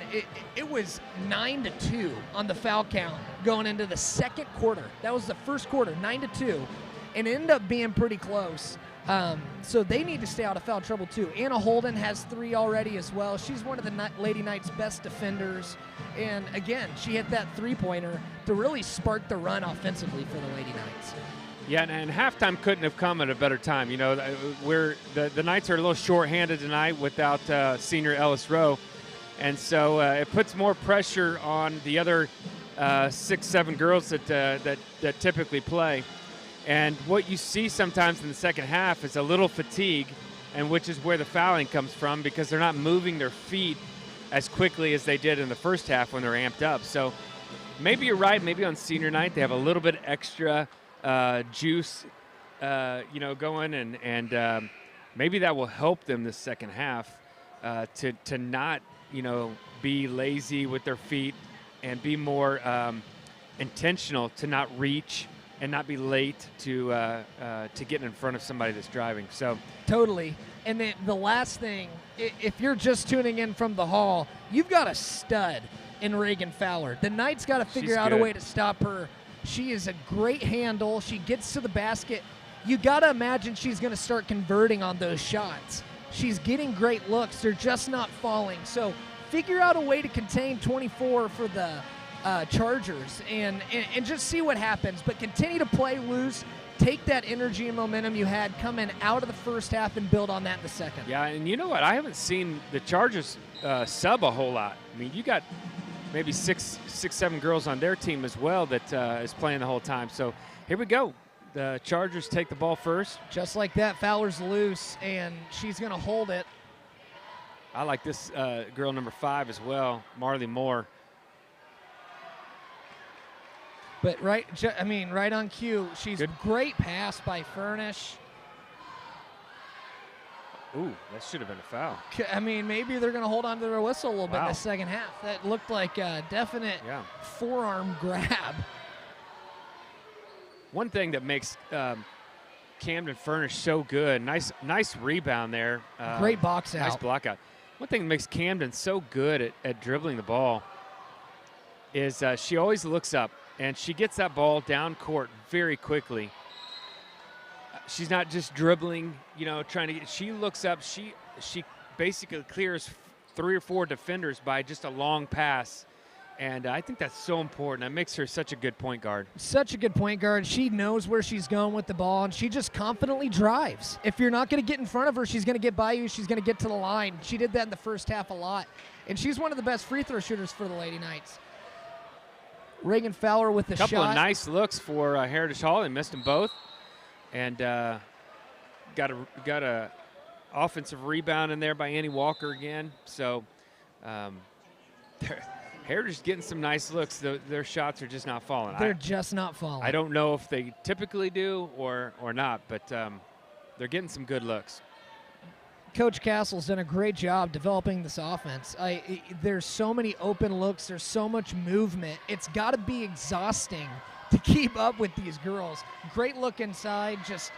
it was 9-2 on the foul count going into the second quarter. That was the first quarter, 9-2, and it ended up being pretty close. So they need to stay out of foul trouble too. Anna Holden has 3 already as well. She's one of the Lady Knights' best defenders. And again, she hit that 3-pointer to really spark the run offensively for the Lady Knights. Yeah, and halftime couldn't have come at a better time. You know, the Knights are a little short-handed tonight without senior Ellis Rowe. And so it puts more pressure on the other 6-7 girls that typically play. And what you see sometimes in the second half is a little fatigue, and which is where the fouling comes from, because they're not moving their feet as quickly as they did in the first half when they're amped up. So maybe you're right. Maybe on senior night they have a little bit extra juice, going, and maybe that will help them this second half to not, be lazy with their feet and be more intentional, to not reach and not be late to get in front of somebody that's driving. So totally. And then the last thing, if you're just tuning in from the Hall, you've got a stud in Reagan Fowler. The Knights got to figure out a way to stop her. She is a great handle. She gets to the basket. You got to imagine she's going to start converting on those shots. She's getting great looks. They're just not falling. So figure out a way to contain 24 for the Chargers and just see what happens. But continue to play loose. Take that energy and momentum you had coming out of the first half and build on that in the second. Yeah, and you know what? I haven't seen the Chargers sub a whole lot. I mean, you got maybe 6-7 girls on their team as well that is playing the whole time. So here we go. The Chargers take the ball first. Just like that, Fowler's loose, and she's going to hold it. I like this girl number 5 as well, Marley Moore. But right on cue. She's good. Great pass by Furnish. Ooh, that should have been a foul. I mean, maybe they're going to hold on to their whistle a little bit in the second half. That looked like a definite forearm grab. One thing that makes Camden Furnish so good, nice rebound there. Great box out. Nice block out. One thing that makes Camden so good at dribbling the ball is she always looks up, and she gets that ball down court very quickly. She's not just dribbling, trying to get. She looks up. She basically clears 3 or 4 defenders by just a long pass. And I think that's so important. That makes her such a good point guard. Such a good point guard. She knows where she's going with the ball, and she just confidently drives. If you're not going to get in front of her, she's going to get by you. She's going to get to the line. She did that in the first half a lot. And she's one of the best free throw shooters for the Lady Knights. Reagan Fowler with the shot. Couple of nice looks for Heritage Hall. They missed them both. And got a offensive rebound in there by Annie Walker again. So Heritage getting some nice looks. Their shots are just not falling. They're just not falling. I don't know if they typically do or not, but they're getting some good looks. Coach Castle's done a great job developing this offense. There's so many open looks. There's so much movement. It's got to be exhausting to keep up with these girls. Great look inside. Just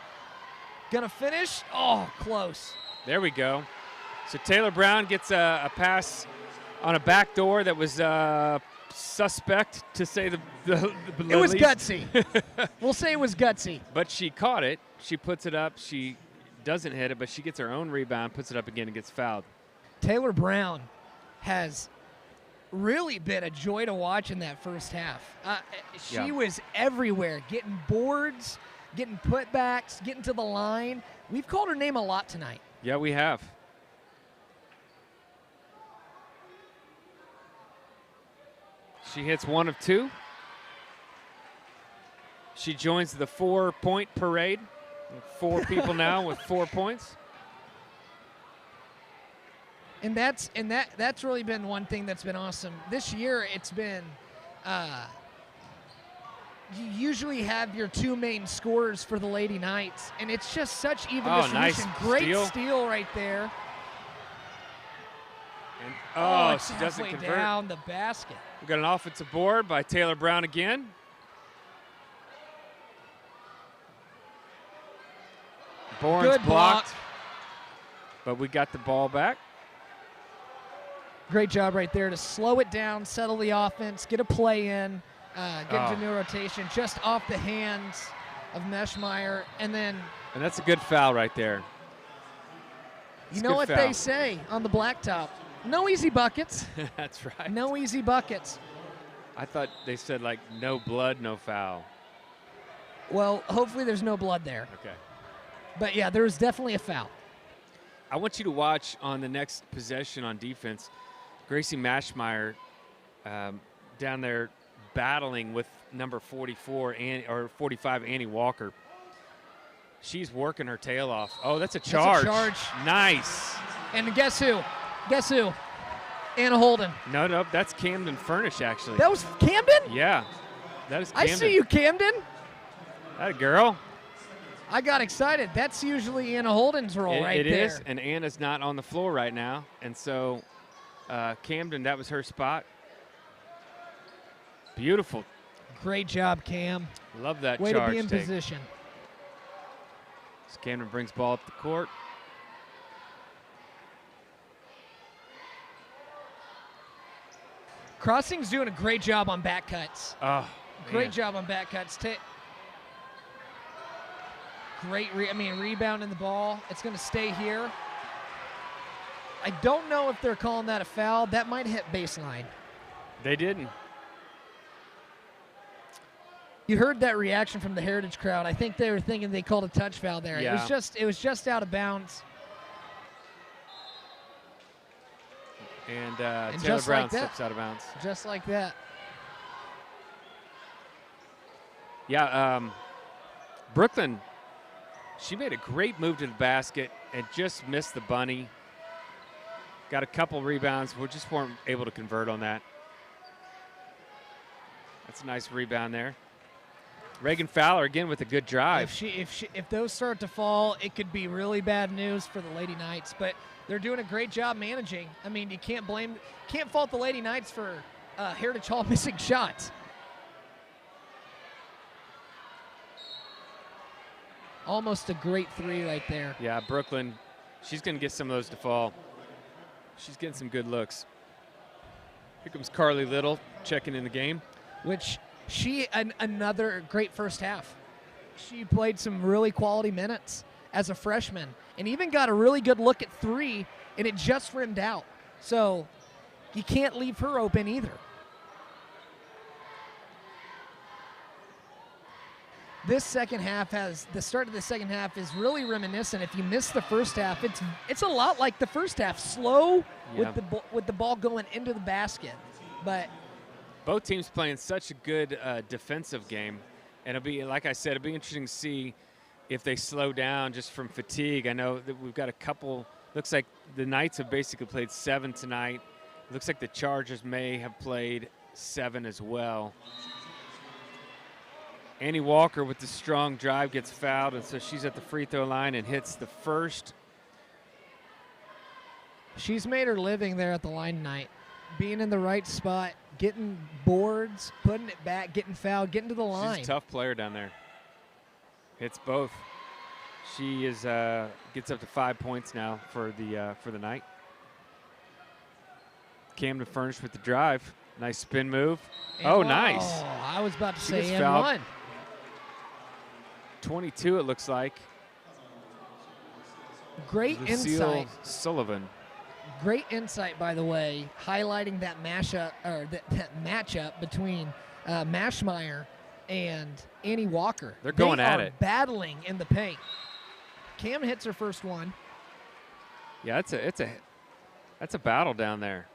going to finish. Oh, close. There we go. So Taylor Brown gets a pass on a back door that was suspect, to say the It was least. gutsy. We'll say it was gutsy. But she caught it. She puts it up. She doesn't hit it, but she gets her own rebound, puts it up again, and gets fouled. Taylor Brown has really been a joy to watch in that first half. She was everywhere, getting boards, getting putbacks, getting to the line. We've called her name a lot tonight. Yeah, we have. She hits 1 of 2. She joins the 4-point parade. 4 people now with 4 points. And that's really been one thing that's been awesome. This year it's been you usually have your 2 main scorers for the Lady Knights, and it's just such even distribution. Nice Great steal right there. And she doesn't halfway convert. Down the basket. We've got an offensive board by Taylor Brown again. Bourne's Good block. blocked, but we got the ball back. Great job right there to slow it down, settle the offense, get a play in, get into new rotation, just off the hands of Meschmeyer, and then. And that's a good foul right there. You know what they say on the blacktop? No easy buckets. That's right. No easy buckets. I thought they said, like, no blood, no foul. Well, hopefully there's no blood there. Okay. But, yeah, there was definitely a foul. I want you to watch on the next possession on defense, Gracie Meschmeyer down there battling with number 44 or 45, Annie Walker. She's working her tail off. Oh, that's a charge. That's a charge. Nice. And guess who? Guess who? Anna Holden. No, that's Camden Furnish, actually. That was Camden? Yeah, that is Camden. I see you, Camden. That girl. I got excited. That's usually Anna Holden's role right there. It is, and Anna's not on the floor right now. And so Camden, that was her spot. Beautiful. Great job, Cam. Love that Way charge to be in take. position. So Camden brings ball up the court. Crossing's doing a great job on back cuts. Oh, Great job on back cuts. Great, rebounding the ball. It's going to stay here. I don't know if they're calling that a foul. That might hit baseline. They didn't. You heard that reaction from the Heritage crowd. I think they were thinking they called a touch foul there. Yeah. It was just out of bounds. And And Taylor just Brown like that. slips out of bounds. Just like that. Yeah, Brooklyn, she made a great move to the basket and just missed the bunny. Got a couple rebounds. We just weren't able to convert on that. That's a nice rebound there. Reagan Fowler again with a good drive. If those start to fall, it could be really bad news for the Lady Knights. But they're doing a great job managing. I mean, you can't fault the Lady Knights for Heritage Hall missing shots. Almost a great 3 right there. Yeah, Brooklyn, she's going to get some of those to fall. She's getting some good looks. Here comes Carly Little checking in the game. Which another great first half. She played some really quality minutes as a freshman and even got a really good look at three, and it just rimmed out. So you can't leave her open either. This second half the start of the second half is really reminiscent. If you miss the first half, it's a lot like the first half, slow with the ball going into the basket. But both teams playing such a good defensive game, and it'll be, like I said, it'll be interesting to see if they slow down just from fatigue. I know that we've got a couple. Looks like the Knights have basically played 7 tonight. Looks like the Chargers may have played 7 as well. Annie Walker with the strong drive gets fouled, and so she's at the free throw line and hits the first. She's made her living there at the line tonight, being in the right spot, getting boards, putting it back, getting fouled, getting to the line. She's a tough player down there. Hits both. She is gets up to 5 points now for the night. Camden Furnish with the drive. Nice spin move. Oh, nice. I was about to She say gets and fouled. one. 22, it looks like. Great Lucille insight. Sullivan. Great insight, by the way, highlighting that mashup or that matchup between Mashmeyer and Annie Walker. They're going at are it. Battling in the paint. Cam hits her first one. Yeah, that's a battle down there.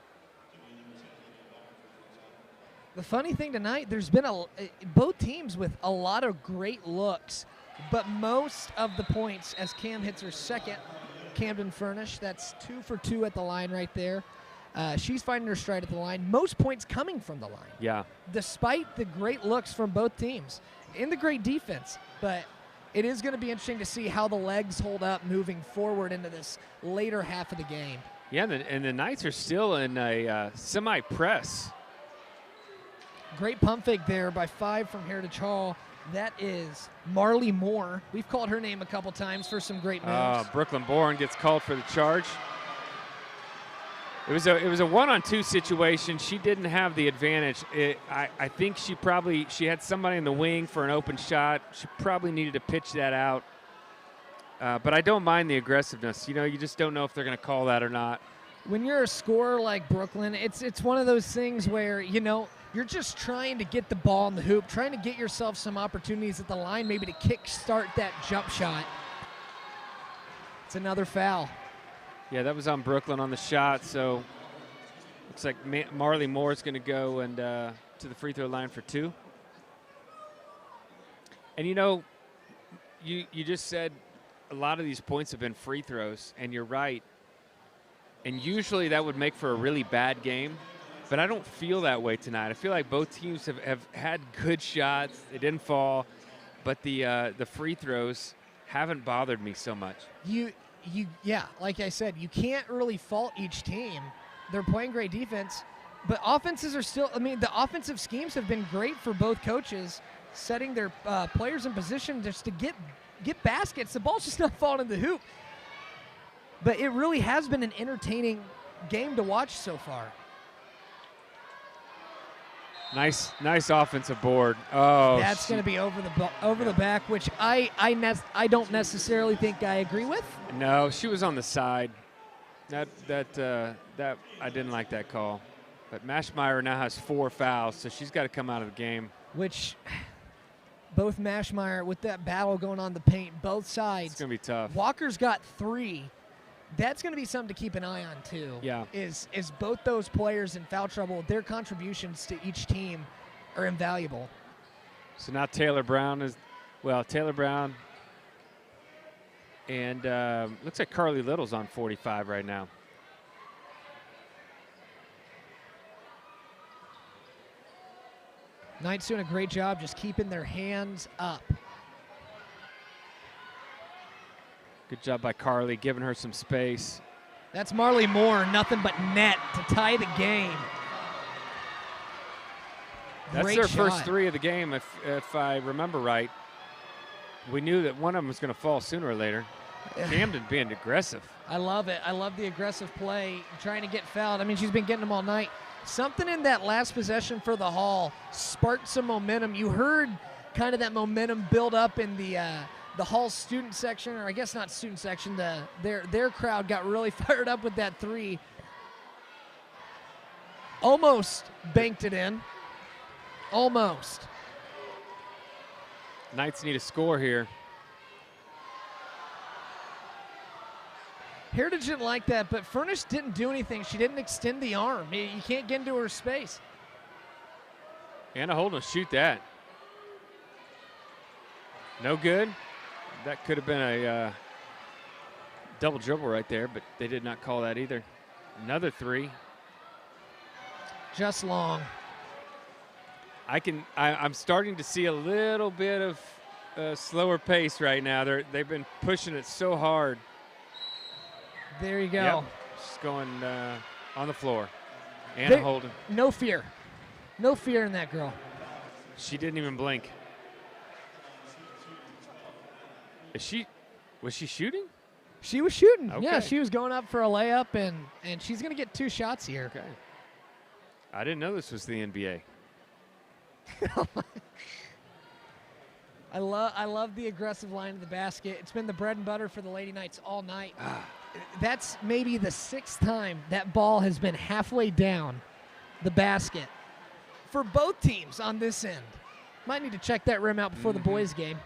The funny thing tonight, there's been both teams with a lot of great looks, but most of the points as Cam hits her second. Camden Furnish, that's 2 for 2 at the line right there. She's finding her stride at the line. Most points coming from the line. Yeah. Despite the great looks from both teams and the great defense. But it is going to be interesting to see how the legs hold up moving forward into this later half of the game. Yeah, and the Knights are still in a semi-press. Great pump fake there by 5 from Heritage Hall. That is Marley Moore. We've called her name a couple times for some great moves. Brooklyn Bourne gets called for the charge. It was a 1-on-2 situation. She didn't have the advantage. I think she had somebody in the wing for an open shot. She probably needed to pitch that out. But I don't mind the aggressiveness. You know, you just don't know if they're going to call that or not. When you're a scorer like Brooklyn, it's one of those things where, you know, you're just trying to get the ball in the hoop, trying to get yourself some opportunities at the line, maybe to kick-start that jump shot. It's another foul. Yeah, that was on Brooklyn on the shot, so looks like Marley Moore is going to go and to the free throw line for 2. And, you know, you just said a lot of these points have been free throws, and you're right. And usually that would make for a really bad game. But I don't feel that way tonight. I feel like both teams have had good shots. They didn't fall, but the free throws haven't bothered me so much. Yeah, like I said, you can't really fault each team. They're playing great defense, but offenses are still. I mean, the offensive schemes have been great for both coaches, setting their players in position just to get baskets. The ball's just not falling in the hoop. But it really has been an entertaining game to watch so far. Nice offensive board. Oh, that's going to be over the back, which I don't necessarily think I agree with. No, she was on the side. That I didn't like that call. But Mashmeyer now has 4 fouls, so she's got to come out of the game. Which both Mashmeyer with that battle going on the paint, both sides. It's going to be tough. Walker's got 3. That's going to be something to keep an eye on too. Yeah. Is both those players in foul trouble, their contributions to each team are invaluable. So now Taylor Brown and looks like Carly Little's on 45 right now. Knights doing a great job just keeping their hands up. Good job by Carly, giving her some space. That's Marley Moore, nothing but net to tie the game. That's Great their shot. first 3 of the game, if I remember right. We knew that one of them was going to fall sooner or later. Camden being aggressive. I love it. I love the aggressive play, trying to get fouled. I mean, she's been getting them all night. something in that last possession for the Hall sparked some momentum. You heard kind of that momentum build up in the Hall student section, or I guess not student section. Their crowd got really fired up with that three. Almost banked it in. Almost. Knights need a score here. Heritage didn't like that, but Furnish didn't do anything. She didn't extend the arm. You can't get into her space. Anna Holden will shoot that. No good. That could have been a double dribble right there, but they did not call that either. Another three. Just long. I'm starting to see a little bit of slower pace right now. They've been pushing it so hard. There you go. Yep. Just going on the floor. Anna Holden. No fear. No fear in that girl. She didn't even blink. Was she shooting? She was shooting. Okay. Yeah, she was going up for a layup, and she's going to get 2 shots here. Okay. I didn't know this was the NBA. I love the aggressive line of the basket. It's been the bread and butter for the Lady Knights all night. That's maybe the 6th time that ball has been halfway down the basket for both teams on this end. Might need to check that rim out before the boys' game.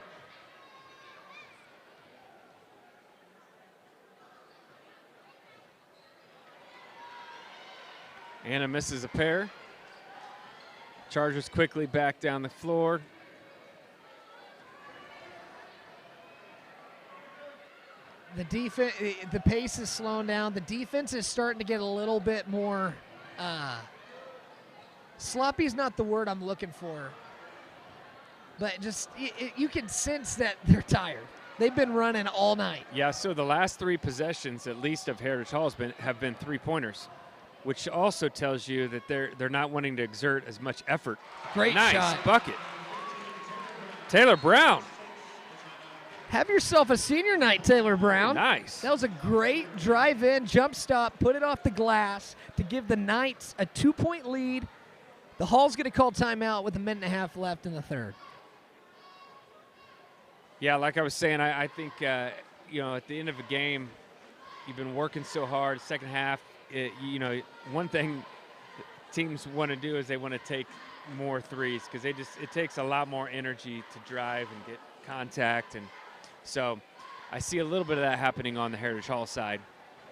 Anna misses a pair. Chargers quickly back down the floor. The defense, the pace is slowing down. The defense is starting to get a little bit more sloppy is not the word I'm looking for, but just you can sense that they're tired. They've been running all night. Yeah, so the last 3 possessions, at least of Heritage Hall, have been 3-pointers, which also tells you that they're not wanting to exert as much effort. Great nice shot. Bucket. Taylor Brown. Have yourself a senior night, Taylor Brown. Nice. That was a great drive-in, jump stop, put it off the glass to give the Knights a 2-point lead. The Hall's going to call timeout with 1.5 minutes left in the third. Yeah, like I was saying, I think, at the end of a game, you've been working so hard. Second half, one thing teams want to do is they want to take more threes because it takes a lot more energy to drive and get contact. And so I see a little bit of that happening on the Heritage Hall side.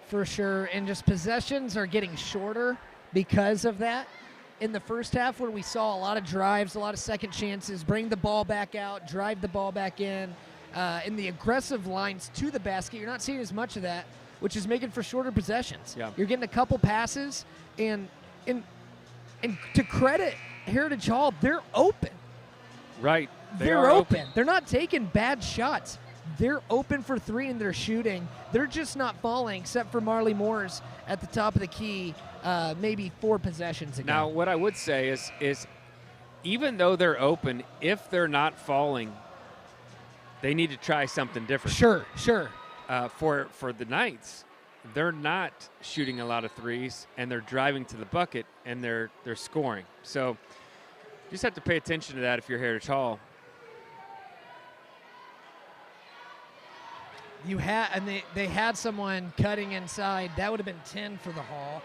For sure, and just possessions are getting shorter because of that. In the first half, where we saw a lot of drives, a lot of second chances, bring the ball back out, drive the ball back in the aggressive lines to the basket, you're not seeing as much of that, which is making for shorter possessions. Yeah. You're getting a couple passes, and to credit Heritage Hall, they're open. Right. They're open. They're not taking bad shots. They're open for 3 and they're shooting. They're just not falling, except for Marley Moores at the top of the key maybe 4 possessions ago. Now, what I would say is even though they're open, if they're not falling, they need to try something different. Sure. For the Knights, they're not shooting a lot of threes, and they're driving to the bucket, and they're scoring. So you just have to pay attention to that if you're Heritage Hall. They had someone cutting inside. That would have been 10 for the Hall,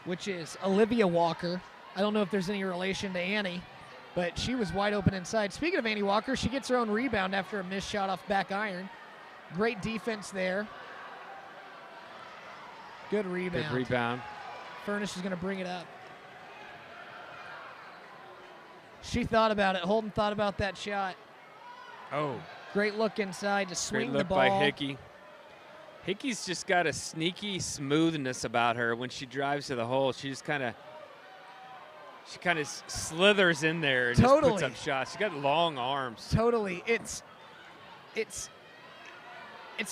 which is Olivia Walker. I don't know if there's any relation to Annie, but she was wide open inside. Speaking of Annie Walker, she gets her own rebound after a missed shot off back iron. Great defense there. Good rebound. Good rebound. Furnish is going to bring it up. She thought about it. Holden thought about that shot. Oh. Great look inside to swing Great look the ball. by Hickey. Hickey's just got a sneaky smoothness about her. When she drives to the hole, she just kind of slithers in there and just puts up shots. She's got long arms. Totally. It's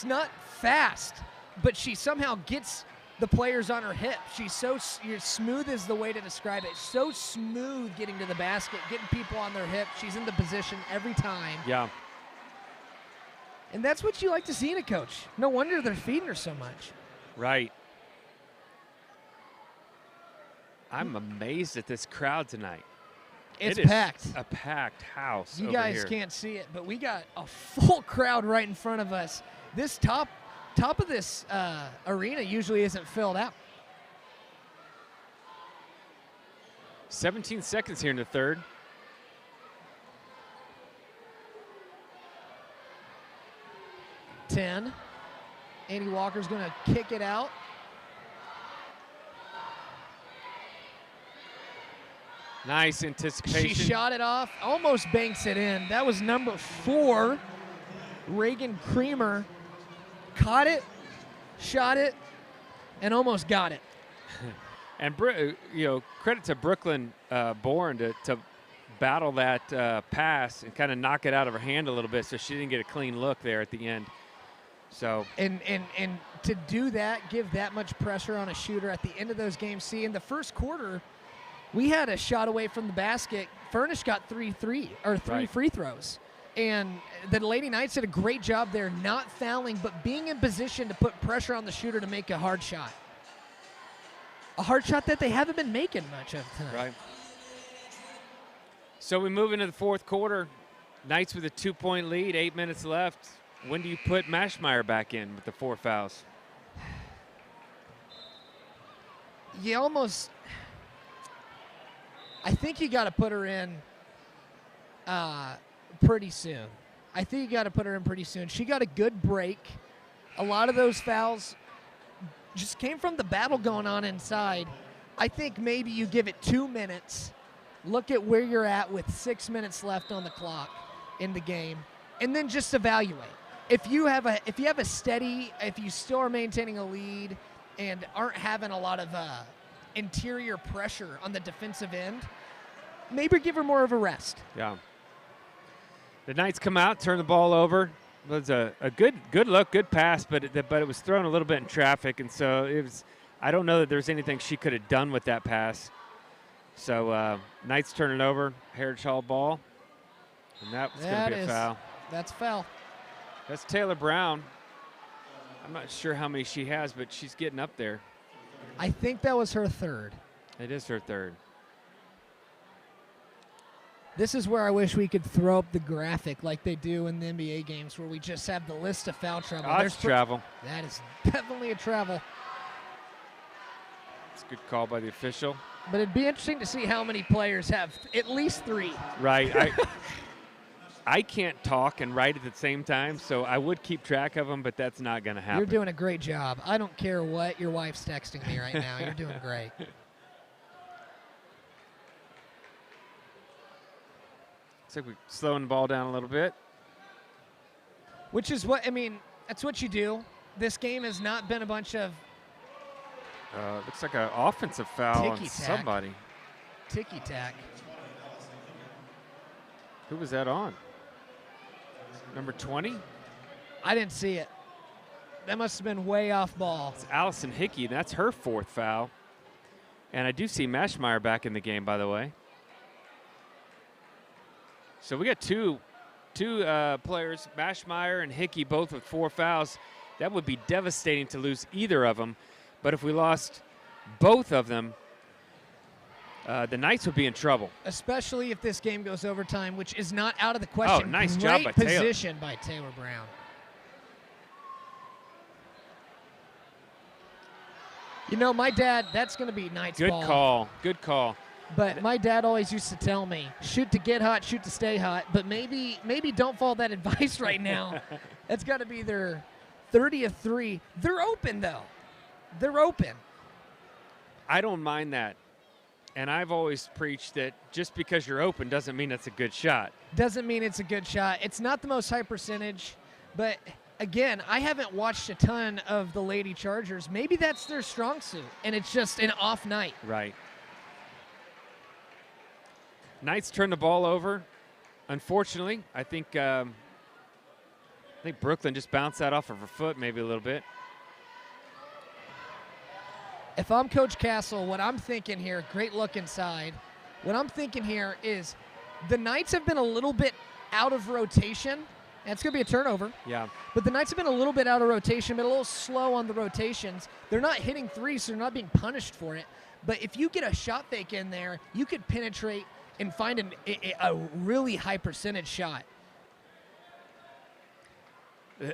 not fast, but she somehow gets the players on her hip. She's so smooth is the way to describe it. So smooth getting to the basket, getting people on their hip. She's in the position every time. Yeah. And that's what you like to see in a coach. No wonder they're feeding her so much. Right. I'm amazed at this crowd tonight. It's It is packed. a packed house. You over guys here. can't see it, but we got a full crowd right in front of us. This top of this arena usually isn't filled out. 17 seconds here in the third. Ten. Andy Walker's going to kick it out. Nice anticipation. She shot it off, almost banks it in. That was number 4, Reagan Creamer. Caught it, shot it, and almost got it. And credit to Brooklyn Bourne to battle that pass and kind of knock it out of her hand a little bit, so she didn't get a clean look there at the end. So and to do that, give that much pressure on a shooter at the end of those games. See, in the first quarter, we had a shot away from the basket. Furnish got three Right. free throws. And the Lady Knights did a great job there, not fouling, but being in position to put pressure on the shooter to make a hard shot. A hard shot that they haven't been making much of tonight. Right. So we move into the fourth quarter. Knights with a 2-point lead, 8 minutes left. When do you put Mashmeyer back in with the 4 fouls? You almost, I think you got to put her in pretty soon. She got a good break. A lot of those fouls just came from the battle going on inside. I think maybe you give it 2 minutes, look at where you're at with 6 minutes left on the clock in the game, and then just evaluate. If you still are maintaining a lead and aren't having a lot of interior pressure on the defensive end, maybe give her more of a rest. Yeah. The Knights come out, turn the ball over. It was a good look, good pass, but it was thrown a little bit in traffic, and so it was. I don't know that there's anything she could have done with that pass. So Knights turn it over, Heritage Hall ball, and that was going to be a foul. That's foul. That's Taylor Brown. I'm not sure how many she has, but she's getting up there. I think that was her third. It is her third. This is where I wish we could throw up the graphic like they do in the NBA games, where we just have the list of foul trouble. Oh, that's travel. That is definitely a travel. It's a good call by the official. But it'd be interesting to see how many players have at least 3. Right. I can't talk and write at the same time, so I would keep track of them, but that's not going to happen. You're doing a great job. I don't care what your wife's texting me right now. You're doing great. Looks like we're slowing the ball down a little bit. Which is that's what you do. This game has not been a bunch of Looks like an offensive foul on Ticky-tack. somebody. ticky-tack. Who was that on? Number 20? I didn't see it. That must have been way off ball. It's Allison Hickey. That's her 4th foul. And I do see Mashmeyer back in the game, by the way. So we got two players, Mashmeyer and Hickey, both with 4 fouls. That would be devastating to lose either of them. But if we lost both of them, the Knights would be in trouble. Especially if this game goes overtime, which is not out of the question. Oh, nice Great job by Taylor. position by Taylor Brown. You know, my dad, that's going to be Knights ball. Good call. But my dad always used to tell me, shoot to get hot, shoot to stay hot. But maybe don't follow that advice right now. That's got to be their 30th 3. They're open, though. They're open. I don't mind that. And I've always preached that just because you're open doesn't mean it's a good shot. Doesn't mean it's a good shot. It's not the most high percentage, but again, I haven't watched a ton of the Lady Chargers. Maybe that's their strong suit, and it's just an off night. Right. Knights turn the ball over. Unfortunately, I think Brooklyn just bounced that off of her foot maybe a little bit. If I'm Coach Castle, what I'm thinking here, great look inside, what I'm thinking here is the Knights have been a little bit out of rotation, and it's going to be a turnover. Yeah. But the Knights have been a little bit out of rotation, been a little slow on the rotations. They're not hitting threes, so they're not being punished for it. But if you get a shot fake in there, you could penetrate and find a really high percentage shot.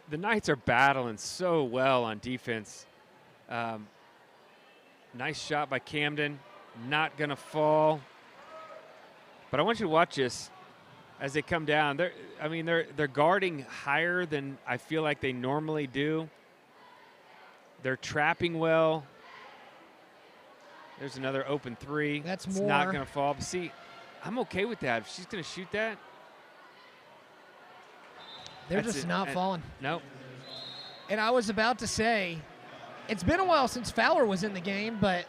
The Knights are battling so well on defense. Nice shot by Camden. Not going to fall. But I want you to watch this as they come down. They're guarding higher than I feel like they normally do. They're trapping well. There's another open three. That's it's more. not going to fall. But see, I'm okay with that. If she's going to shoot that. They're just not falling. Nope. And I was about to say, it's been a while since Fowler was in the game, but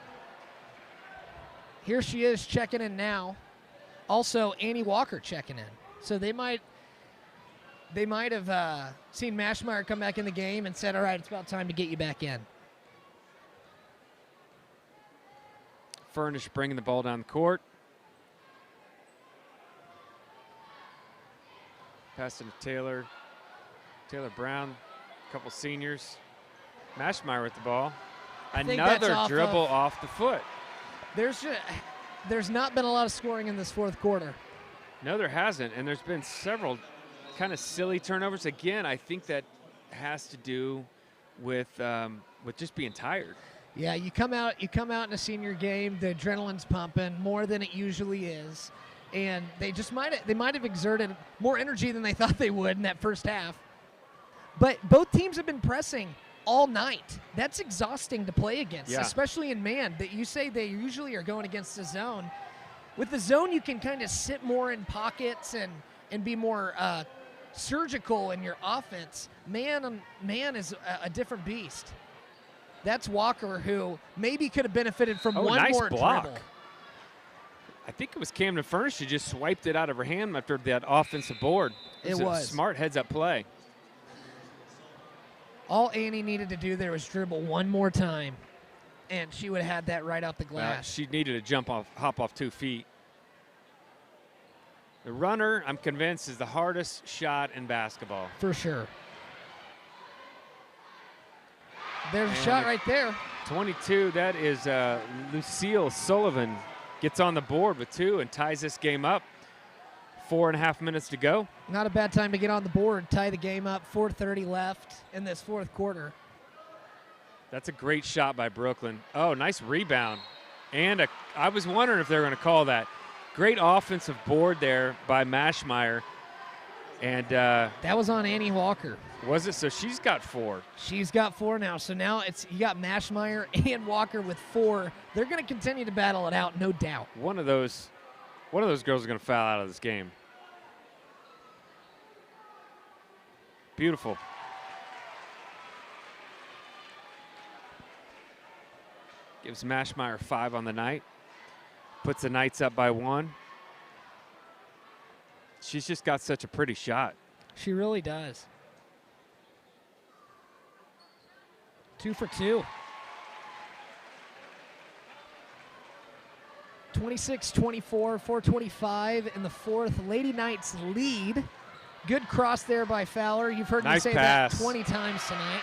here she is checking in now. Also, Annie Walker checking in. So they might have seen Mashmeyer come back in the game and said, all right, it's about time to get you back in. Furnish bringing the ball down the court. Pass to Taylor. Taylor Brown, a couple seniors. Mashmeyer with the ball. Another dribble off the foot. There's not been a lot of scoring in this fourth quarter. No, there hasn't, and there's been several kind of silly turnovers. Again, I think that has to do with just being tired. Yeah, you come out in a senior game, the adrenaline's pumping more than it usually is, and they might have exerted more energy than they thought they would in that first half. But both teams have been pressing all night. That's exhausting to play against, especially in man. That you say they usually are going against the zone. With the zone, you can kind of sit more in pockets and be more surgical in your offense. Man is a different beast. That's Walker, who maybe could have benefited from one nice more block. dribble. I think it was Camden Furnish. She just swiped it out of her hand after that offensive board. It was a smart heads-up play. All Annie needed to do there was dribble one more time, and she would have had that right out the glass. She needed to hop off 2 feet. The runner, I'm convinced, is the hardest shot in basketball. For sure. There's a shot right there. 22, that is Lucille Sullivan gets on the board with 2 and ties this game up. 4.5 minutes to go. Not a bad time to get on the board, tie the game up. 4:30 left in this fourth quarter. That's a great shot by Brooklyn. Oh, nice rebound. And I was wondering if they were going to call that. Great offensive board there by Mashmeyer. And that was on Annie Walker. Was it? So she's got 4. She's got 4 now. So now you got Mashmeyer and Walker with 4. They're going to continue to battle it out, no doubt. One of those girls is going to foul out of this game. Beautiful. Gives Mashmeyer 5 on the night. Puts the Knights up by 1. She's just got such a pretty shot. She really does. 2 for 2. 26-24, 4:25 in the fourth. Lady Knights lead. Good cross there by Fowler. You've heard me say that 20 times tonight.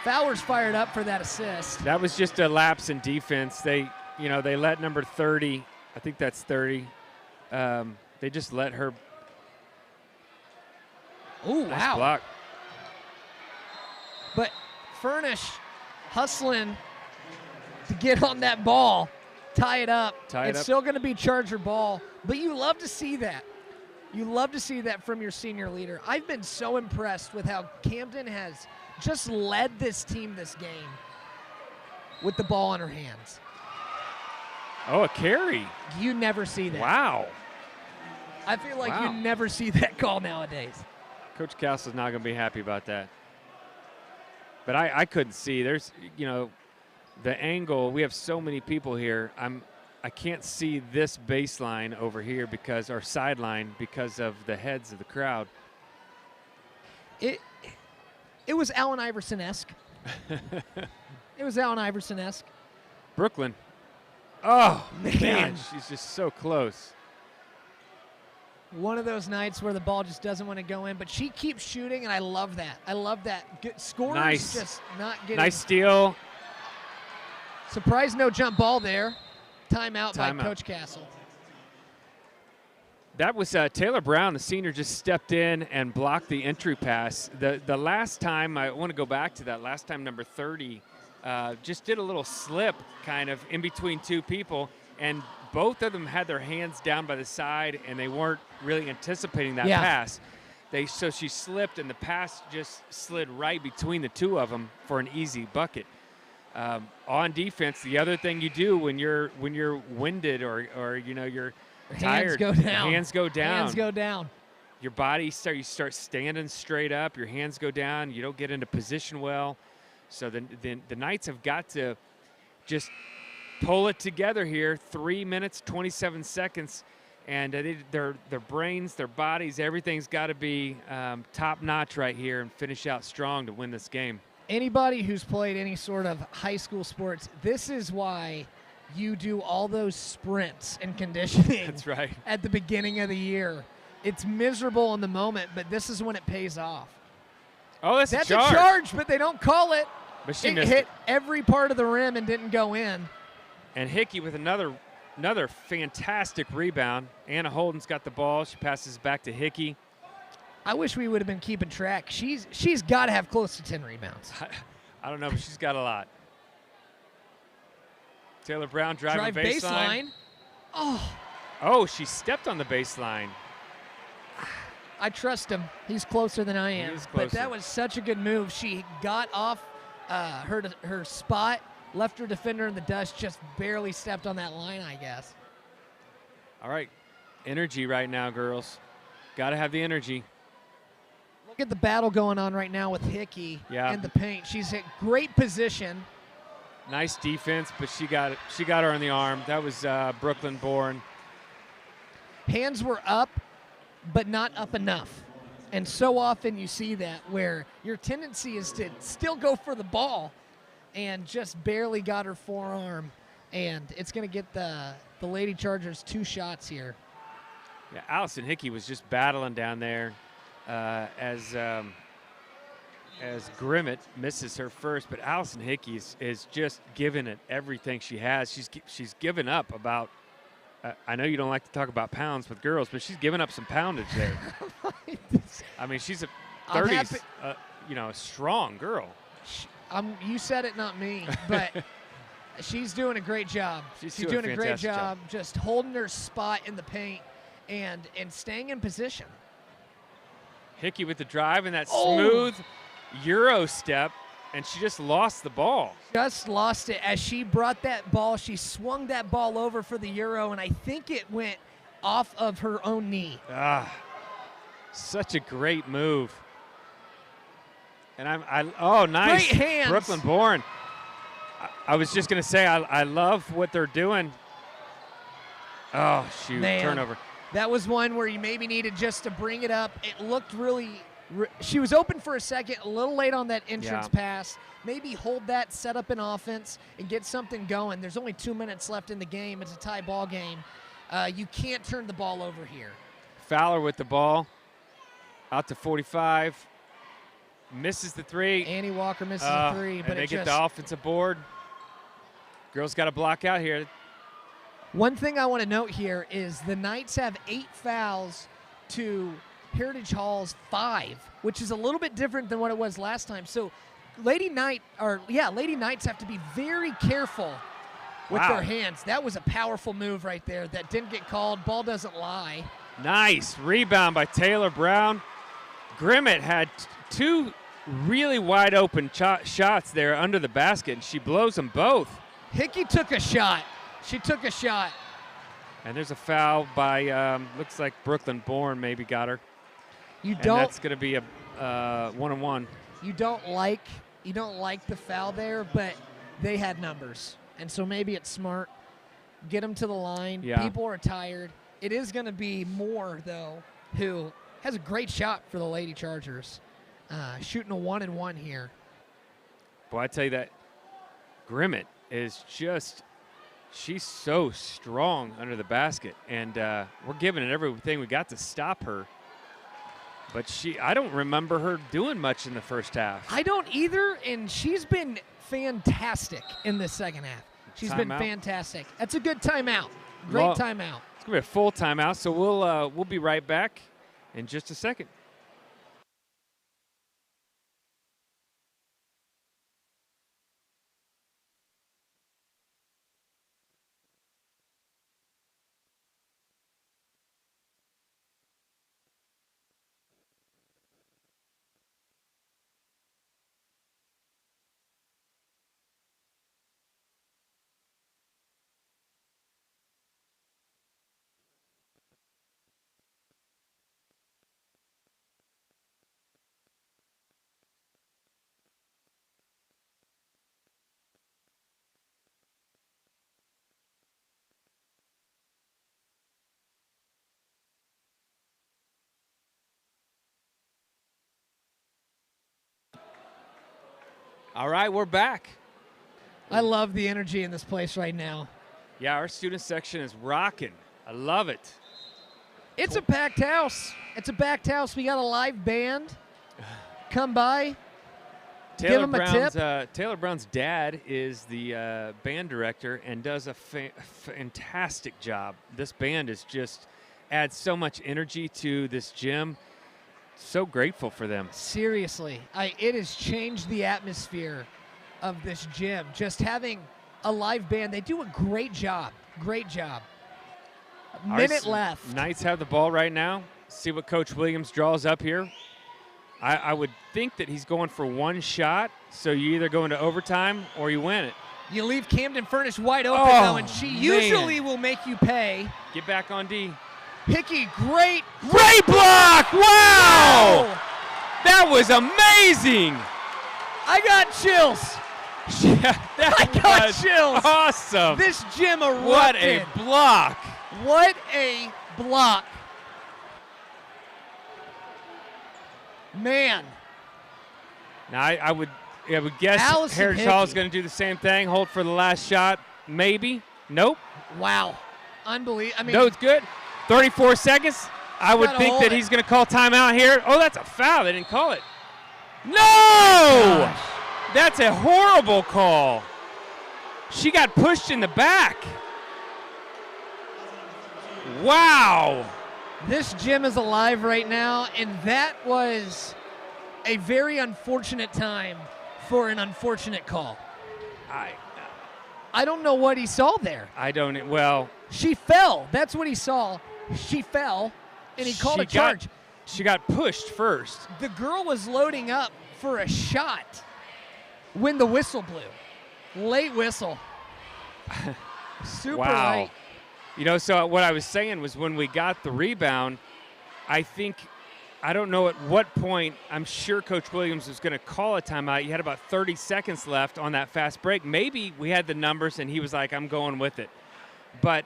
Fowler's fired up for that assist. That was just a lapse in defense. They let number 30, I think that's 30. They just let her. Oh, nice wow. block. But Furnish hustling to get on that ball, tie it up. It's still going to be Charger ball, but you love to see that. You love to see that from your senior leader. I've been so impressed with how Camden has just led this team this game with the ball in her hands. Oh, a carry. You never see that. Wow. I feel like you never see that call nowadays. Coach Castle's not going to be happy about that. But I couldn't see. There's, the angle. We have so many people here. I can't see this baseline over here our sideline because of the heads of the crowd. It was Allen Iverson-esque. It was Allen Iverson-esque. Brooklyn. Oh, man. She's just so close. One of those nights where the ball just doesn't want to go in, but she keeps shooting, and I love that. I love that. Scorers just not getting. Nice steal. Surprise no jump ball there. Timeout by Timeout. Coach Castle. That was Taylor Brown, the senior, just stepped in and blocked the entry pass. The last time, I want to go back to that, last time number 30 just did a little slip kind of in between two people, and both of them had their hands down by the side, and they weren't really anticipating that pass. So she slipped, and the pass just slid right between the two of them for an easy bucket. On defense, the other thing you do when you're winded or you're tired, Hands go down. Hands go down. Your body you start standing straight up. Your hands go down. You don't get into position well. So the Knights have got to just pull it together here. 3 minutes, 27 seconds, and their brains, their bodies, everything's got to be top notch right here and finish out strong to win this game. Anybody who's played any sort of high school sports, this is why you do all those sprints and conditioning. That's right. At the beginning of the year. It's miserable in the moment, but this is when it pays off. Oh, that's a charge, but they don't call it. But she it missed hit it. every part of the rim and didn't go in. And Hickey with another fantastic rebound. Anna Holden's got the ball. She passes back to Hickey. I wish we would have been keeping track. She's got to have close to 10 rebounds. I don't know, but she's got a lot. Taylor Brown driving baseline. Oh, she stepped on the baseline. I trust him. He's closer than I am. But that was such a good move. She got off her spot, left her defender in the dust, just barely stepped on that line, I guess. All right. Energy right now, girls. Got to have the energy. Look at the battle going on right now with Hickey in the paint. She's in great position. Nice defense, but she got her on the arm. That was Brooklyn Bourne. Hands were up, but not up enough. And so often you see that where your tendency is to still go for the ball and just barely got her forearm. And it's going to get the Lady Chargers 2 shots here. Yeah, Allison Hickey was just battling down there as Grimmett misses her first, but Allison Hickey is just giving it everything she has. She's given up about, I know you don't like to talk about pounds with girls, but she's given up some poundage there. I mean, she's a 30s, a strong girl. You said it, not me, but she's doing a great job. She's doing a great job just holding her spot in the paint and staying in position. Hickey with the drive and that smooth Euro step, and she just lost the ball. Just lost it as she brought that ball. She swung that ball over for the Euro, and I think it went off of her own knee. Such a great move. And nice. Great hands. Brooklyn Bourne. I was just going to say, I love what they're doing. Oh, shoot, turnover. That was one where you maybe needed just to bring it up. It looked really she was open for a second, a little late on that entrance pass. Maybe hold that, set up an offense, and get something going. There's only 2 minutes left in the game. It's a tie ball game. You can't turn the ball over here. Fowler with the ball. Out to 45. Misses the 3. Annie Walker misses the 3. But they get the offensive board. Girls got to block out here. One thing I want to note here is the Knights have 8 fouls to Heritage Hall's 5, which is a little bit different than what it was last time. So Lady Knights have to be very careful with their hands. That was a powerful move right there that didn't get called. Ball doesn't lie. Nice rebound by Taylor Brown. Grimmett had 2 really wide open shots there under the basket, and she blows them both. Hickey took a shot. She took a shot. And there's a foul by, looks like Brooklyn Bourne maybe got her. That's going to be a 1-on-1. You don't like the foul there, but they had numbers. And so maybe it's smart. Get them to the line. Yeah. People are tired. It is going to be Moore, though, who has a great shot for the Lady Chargers. Shooting a 1-and-1 here. Boy, I tell you that Grimmett is just, she's so strong under the basket. And we're giving it everything we got to stop her. But I don't remember her doing much in the first half. I don't either, and she's been fantastic in the second half. She's been Timeout. fantastic. That's a good timeout. Great Well, timeout. It's going to be a full timeout, so we'll be right back in just a second. All right, we're back. I love the energy in this place right now. Yeah, our student section is rocking. I love it. It's a packed house. It's a packed house. We got a live band. Come by. Give him a tip. Taylor Brown's dad is the band director and does a fantastic job. This band is just adds so much energy to this gym. So grateful for them. Seriously, it has changed the atmosphere of this gym. Just having a live band, they do a great job. Great job. A minute left. Knights have the ball right now. See what Coach Williams draws up here. I would think that he's going for one shot, so you either go into overtime or you win it. You leave Camden Furnish wide open, though, and she usually will make you pay. Get back on D. Hickey, great block! Wow! That was amazing! I got chills. I got chills. Awesome. This gym erupted. What a block. What a block. Man. Now, I would guess Allison Heritage Hall is Hickey. going to do the same thing. Hold for the last shot. Maybe. Nope. Wow. Unbelievable. I mean, No, it's good. 34 seconds. I would gotta think hold that it. he's going to call timeout here. Oh, that's a foul. They didn't call it. No! gosh. That's a horrible call. She got pushed in the back. Wow. This gym is alive right now, and that was a very unfortunate time for an unfortunate call. I don't know what he saw there. I don't. Well, She fell. That's what he saw. She fell, and he called a charge. She got pushed first. The girl was loading up for a shot when the whistle blew. Late whistle. Super Wow. late. You know, so what I was saying was when we got the rebound, I don't know at what point, I'm sure Coach Williams was going to call a timeout. You had about 30 seconds left on that fast break. Maybe we had the numbers and he was like, I'm going with it. But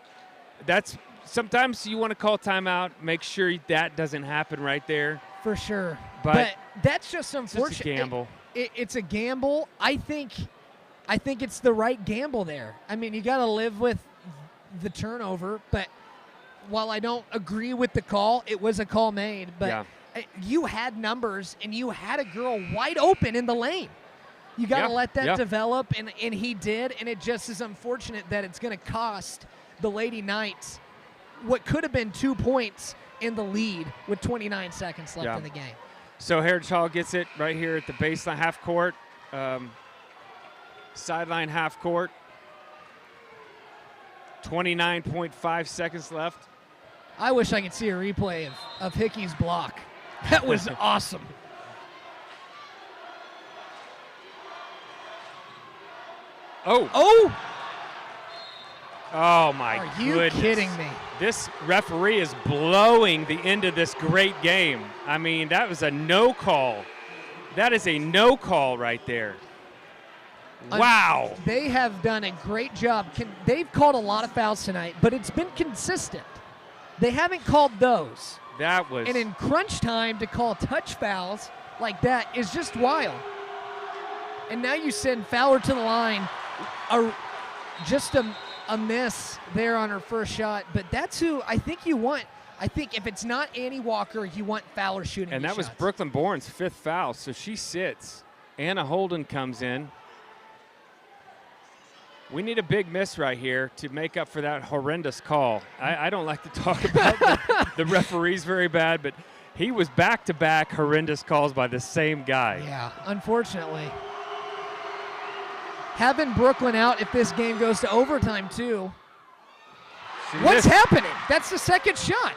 sometimes you want to call timeout, make sure that doesn't happen right there. For sure. But that's just It's unfortunate. just a gamble. It's a gamble. I think it's the right gamble there. I mean, you got to live with the turnover, but while I don't agree with the call, it was a call made. But Yeah. you had numbers, and you had a girl wide open in the lane. You got to let that develop, and he did, and it just is unfortunate that it's going to cost the Lady Knights what could have been 2 points in the lead with 29 seconds left in the game. So Heritage Hall gets it right here at the baseline half court, sideline half court. 29.5 seconds left. I wish I could see a replay of Hickey's block. That was awesome. Oh, my Are you goodness. kidding me? This referee is blowing the end of this great game. I mean, that was a no call. That is a no call right there. Wow. They have done a great job. They've called a lot of fouls tonight, but it's been consistent. They haven't called those. That was. And in crunch time, to call touch fouls like that is just wild. And now you send Fowler to the line, just a miss there on her first shot. But that's who I think you want. I think if it's not Annie Walker, you want Fowler shooting. And that was shots. Brooklyn Bourne's fifth foul, so she sits. Anna Holden comes in. We need a big miss right here to make up for that horrendous call. I don't like to talk about the referees very bad, but he was back-to-back horrendous calls by the same guy. Yeah, unfortunately. Having Brooklyn out if this game goes to overtime, too. What's happening? That's the second shot.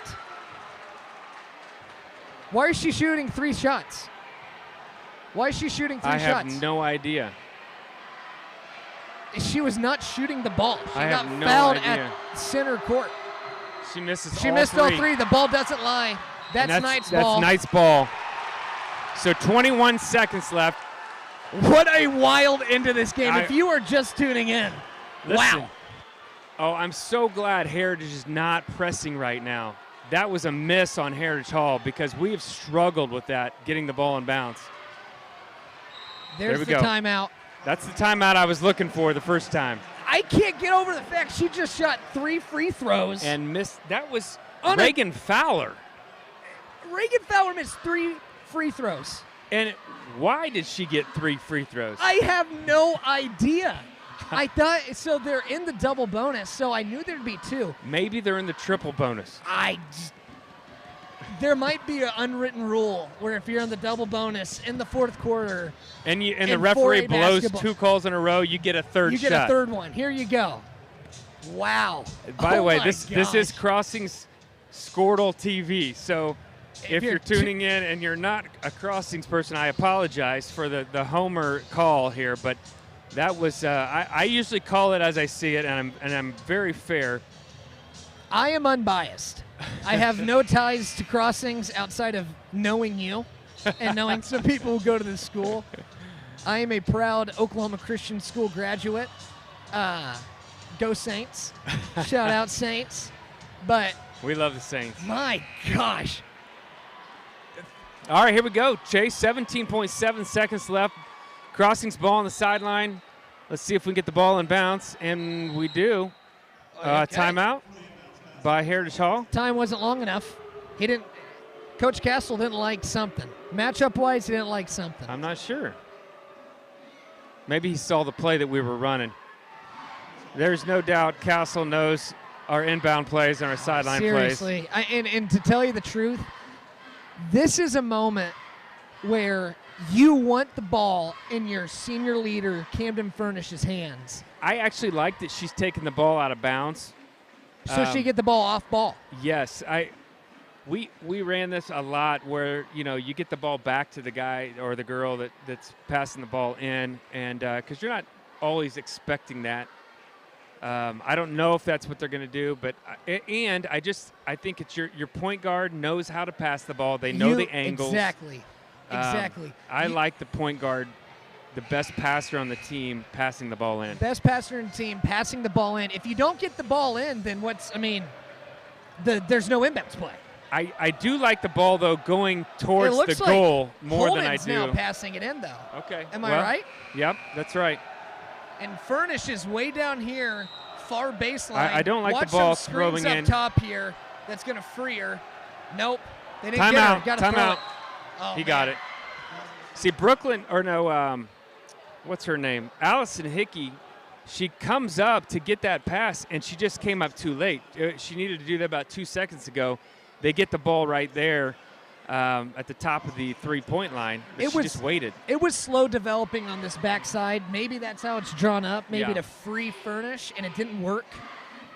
Why is she shooting 3 shots? Why is she shooting 3 shots? I have no idea. She was not shooting the ball. She got no fouled idea. at center court. She misses She all missed 3. all 3. The ball doesn't lie. That's Knight's ball. That's Knight's ball. So 21 seconds left. What a wild end to this game. If you are just tuning in, listen, wow. Oh, I'm so glad Heritage is not pressing right now. That was a miss on Heritage Hall because we have struggled with that, getting the ball in bounds. There's there we the go. timeout. That's the timeout I was looking for the first time. I can't get over the fact she just shot 3 free throws. And missed. That was Reagan Fowler. Reagan Fowler missed 3 free throws. And why did she get 3 free throws? I have no idea. I thought, so they're in the double bonus, so I knew there'd be 2. Maybe they're in the triple bonus. There might be an unwritten rule where if you're in the double bonus in the 4th quarter and the referee 4A blows basketball, 2 calls in a row, you get a third shot. You get a third one. Here you go. Wow. By the way, my this is Crossings Squirtle TV. So if you're tuning in and you're not a Crossings person, I apologize for the homer call here, but that was I usually call it as I see it, and I'm very fair. I am unbiased. I have no ties to Crossings outside of knowing you and knowing some people who go to this school. I am a proud Oklahoma Christian School graduate. Go Saints. Shout out Saints. But we love the Saints. My gosh. All right, here we go. Chase, 17.7 seconds left. Crossings ball on the sideline. Let's see if we can get the ball in bounce, and we do. Okay. Timeout by Heritage Hall. Time wasn't long enough. Coach Castle didn't like something. Matchup-wise, he didn't like something. I'm not sure. Maybe he saw the play that we were running. There's no doubt Castle knows our inbound plays and our sideline plays. Seriously. And to tell you the truth, this is a moment where you want the ball in your senior leader, Camden Furnish's hands. I actually like that she's taking the ball out of bounds. So she get the ball off ball. Yes. We ran this a lot where, you get the ball back to the guy or the girl that's passing the ball in, and because you're not always expecting that. I don't know if that's what they're going to do, but I think it's your point guard knows how to pass the ball. They know the angles. Exactly. I like the point guard, the best passer on the team, passing the ball in. Best passer in the team, passing the ball in. If you don't get the ball in, then there's no inbounds play. I do like the ball, though, going towards the goal more than I do. Holman's now passing it in, though. Okay. Am I right? Yep, that's right. And Furnish is way down here, far baseline. I don't like Watch the ball some throwing screens in. up top here. That's going to free her. Nope. They didn't Time get out. her. Got to Time throw out. it. Oh, He got it. See, Brooklyn, or no, what's her name? Allison Hickey, she comes up to get that pass, and she just came up too late. She needed to do that about 2 seconds ago. They get the ball right there at the top of the three-point line, but she just waited. It was slow developing on this backside. Maybe that's how it's drawn up, maybe Yeah. to free Furnish, and it didn't work.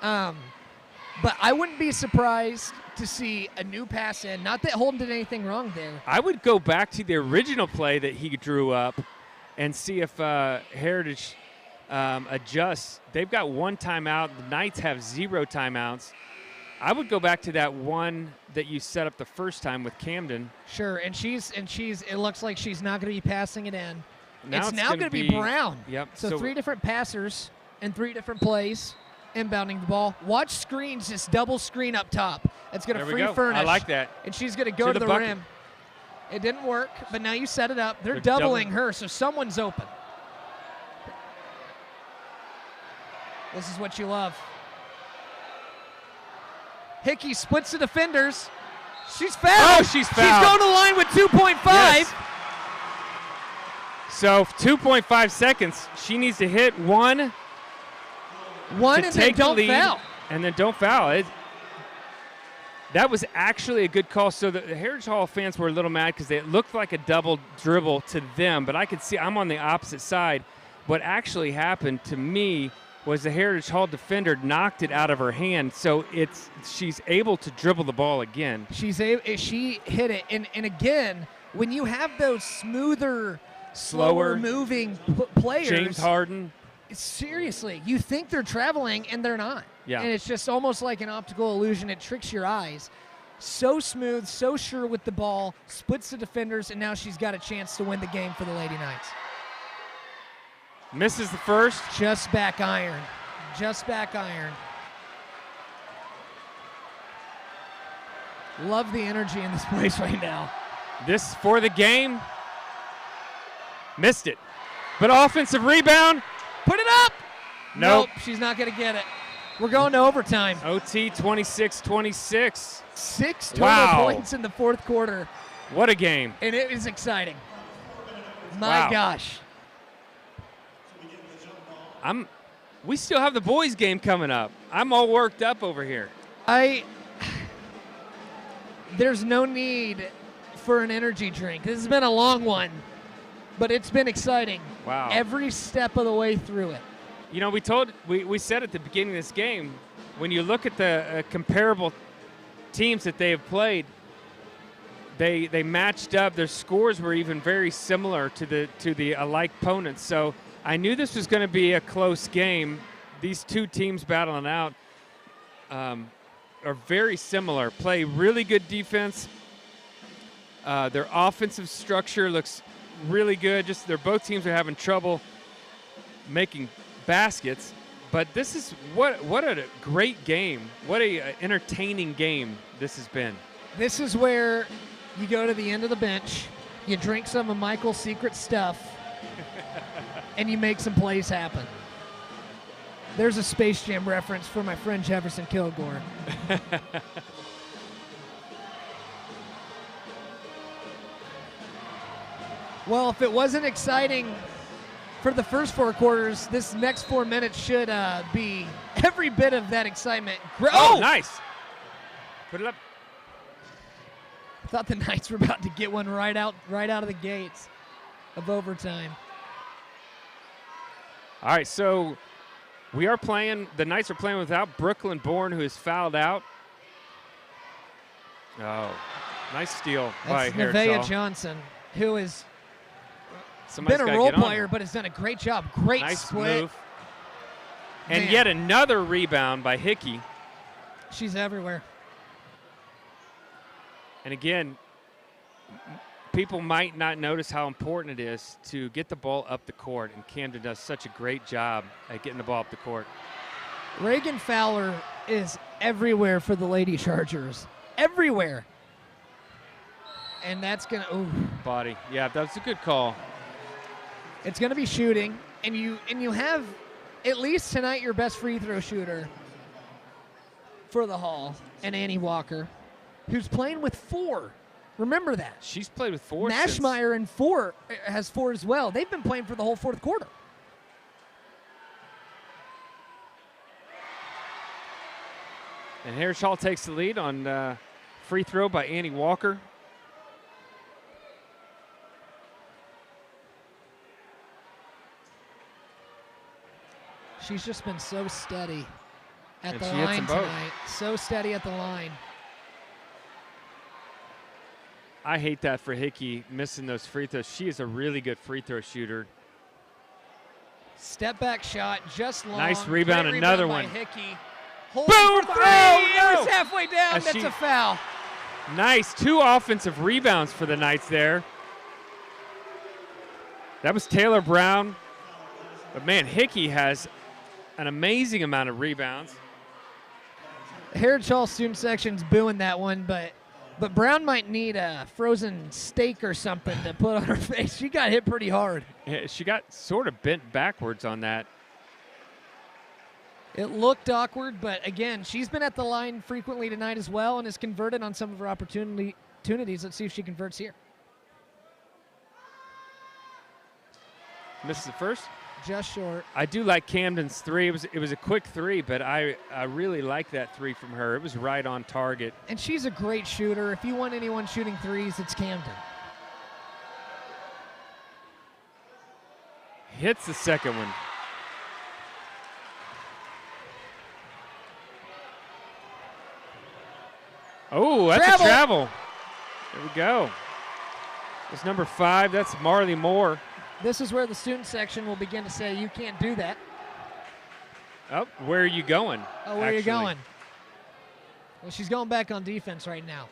But I wouldn't be surprised to see a new pass in. Not that Holden did anything wrong there. I would go back to the original play that he drew up and see if Heritage adjusts. They've got 1 timeout. The Knights have 0 timeouts. I would go back to that one that you set up the first time with Camden. Sure, and she's. It looks like she's not going to be passing it in. Now it's now going to be Brown. Yep. So 3 different passers and 3 different plays inbounding the ball. Watch screens, just double screen up top. It's going to free Furnish. I like that. And she's going to go to the rim. It didn't work, but now you set it up. They're doubling her, so someone's open. This is what you love. Hickey splits the defenders. She's fouled. Oh, she's fouled. She's going to the line with 2.5. Yes. So 2.5 seconds. She needs to hit 1 One to and then take the don't lead foul. and then don't foul. That was actually a good call. So the Heritage Hall fans were a little mad because it looked like a double dribble to them, but I could see I'm on the opposite side. What actually happened to me was the Heritage Hall defender knocked it out of her hand, so she's able to dribble the ball again. She hit it, and again, when you have those smoother, slower moving players, James Harden. Seriously, you think they're traveling and they're not. Yeah. And it's just almost like an optical illusion. It tricks your eyes. So smooth, so sure with the ball, splits the defenders, and now she's got a chance to win the game for the Lady Knights. Misses the first. Just back iron. Just back iron. Love the energy in this place right now. This for the game. Missed it. But offensive rebound. Put it up. Nope. She's not going to get it. We're going to overtime. OT 26-26. 6 total points in the fourth quarter. What a game. And it was exciting. My gosh. We still have the boys game coming up. I'm all worked up over here. There's no need for an energy drink. This has been a long one, but it's been exciting. Wow. Every step of the way through it. You know, we said at the beginning of this game, when you look at the comparable teams that they have played, they matched up. Their scores were even very similar to the alike opponents. So I knew this was going to be a close game. These two teams battling out are very similar. Play really good defense. Their offensive structure looks really good. Both teams are having trouble making baskets, but this is what a great game. What a entertaining game this has been. This is where you go to the end of the bench, you drink some of Michael's secret stuff, and you make some plays happen. There's a Space Jam reference for my friend Jefferson Kilgore. Well, if it wasn't exciting for the first 4 quarters, this next 4 minutes should be every bit of that excitement. Oh, nice. Put it up. I thought the Knights were about to get one right out of the gates of overtime. All right, so the Knights are playing without Brooklyn Bourne, who is fouled out. Oh, nice steal by Heritage Nevaeh Hall. Johnson, who has Somebody's been a role player, but has done a great job. Great nice split. move. And yet another rebound by Hickey. She's everywhere. And again, people might not notice how important it is to get the ball up the court, and Camden does such a great job at getting the ball up the court. Reagan Fowler is everywhere for the Lady Chargers. Everywhere. And that's going to Body. Yeah, that's a good call. It's going to be shooting, and you have at least tonight your best free throw shooter for the Hall, and Annie Walker, who's playing with 4. Remember that. She's played with 4. Nashmeyer and 4 has 4 as well. They've been playing for the whole fourth quarter. And Heritage Hall takes the lead on free throw by Annie Walker. She's just been so steady at And the she hits line them both. tonight. So steady at the line. I hate that for Hickey, missing those free throws. She is a really good free throw shooter. Step back shot, just long. Nice rebound, Great another rebound one. by Hickey. Boom, Three! throw! It was halfway down. That's a foul. Nice, 2 offensive rebounds for the Knights there. That was Taylor Brown. But man, Hickey has an amazing amount of rebounds. Heritage Hall student section's booing that one, but Brown might need a frozen steak or something to put on her face. She got hit pretty hard. Yeah, she got sort of bent backwards on that. It looked awkward, but again, she's been at the line frequently tonight as well and has converted on some of her opportunities. Let's see if she converts here. Misses the first. Just short. I do like Camden's three. It was a quick three, but I really like that three from her. It was right on target. And she's a great shooter. If you want anyone shooting threes, it's Camden. Hits the second one. Oh, that's a travel. There we go. It's number 5. That's Marley Moore. This is where the student section will begin to say, you can't do that. Oh, where are you going? Oh, where are you going? Well, she's going back on defense right now.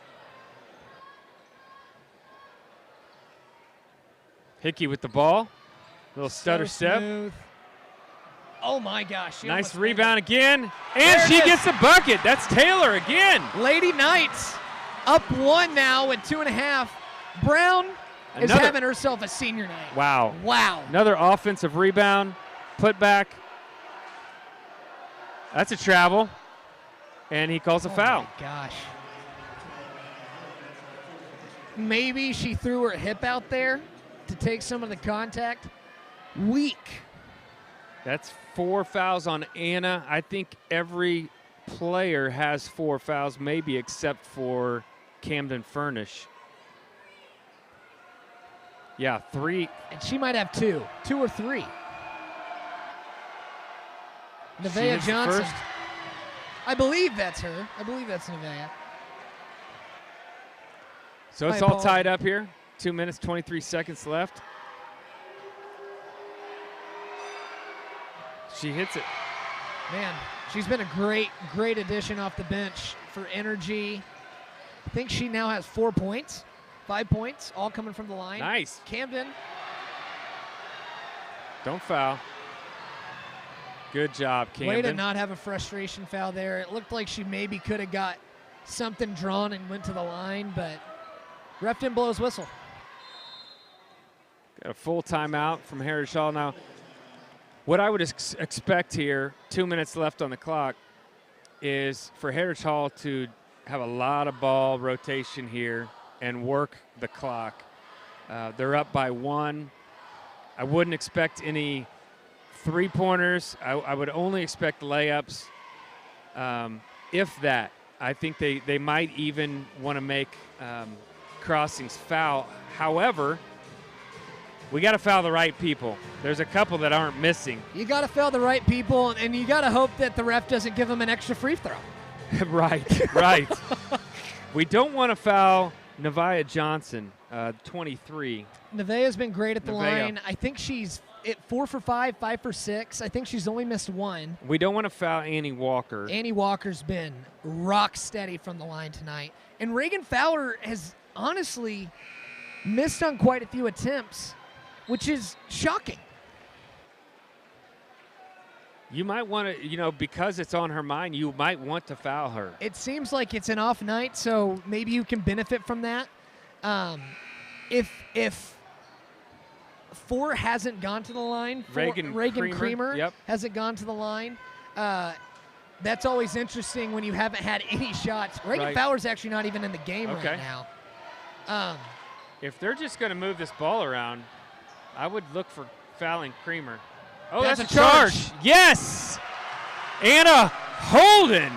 Hickey with the ball. Little stutter step. Smooth. Oh, my gosh. Nice rebound again. And she gets a bucket. That's Taylor again. Lady Knights up 1 now with 2.5. Brown is having herself a senior night. Wow. Wow. Another offensive rebound. Put back. That's a travel. And he calls a foul. Oh, my gosh. Maybe she threw her hip out there to take some of the contact. Weak. That's 4 fouls on Anna. I think every player has 4 fouls, maybe except for Camden Furnish. Yeah, 3. And she might have 2 or 3. Nevaeh Johnson. First. I believe that's her. I believe that's Nevaeh. So it's all tied up here. 2 minutes, 23 seconds left. She hits it. Man, she's been a great addition off the bench for energy. I think she now has 4 points, 5 points, all coming from the line. Nice. Camden. Don't foul. Good job, Camden. Way to not have a frustration foul there. It looked like she maybe could have got something drawn and went to the line, but ref didn't blow his whistle. Got a full timeout from Heritage Hall. Now, what I would expect here, 2 minutes left on the clock, is for Heritage Hall to have a lot of ball rotation here and work the clock. They're up by 1. I wouldn't expect any three-pointers. I would only expect layups, if that. I think they might even want to make Crossings foul. However, we got to foul the right people. There's a couple that aren't missing. You got to foul the right people, and you got to hope that the ref doesn't give them an extra free throw. Right. We don't want to foul Nevaeh Johnson, 23. Nevaeh's been great at the line. I think she's 4 for 5, 5 for 6. I think she's only missed 1. We don't want to foul Annie Walker. Annie Walker's been rock steady from the line tonight. And Reagan Fowler has honestly missed on quite a few attempts, which is shocking. You might want to, because it's on her mind, you might want to foul her. It seems like it's an off night, so maybe you can benefit from that. If 4 hasn't gone to the line, Reagan Creamer hasn't gone to the line, that's always interesting when you haven't had any shots. Reagan Fowler's actually not even in the game right now. If they're just going to move this ball around, I would look for fouling Creamer. Oh, that's a charge. Yes! Anna Holden.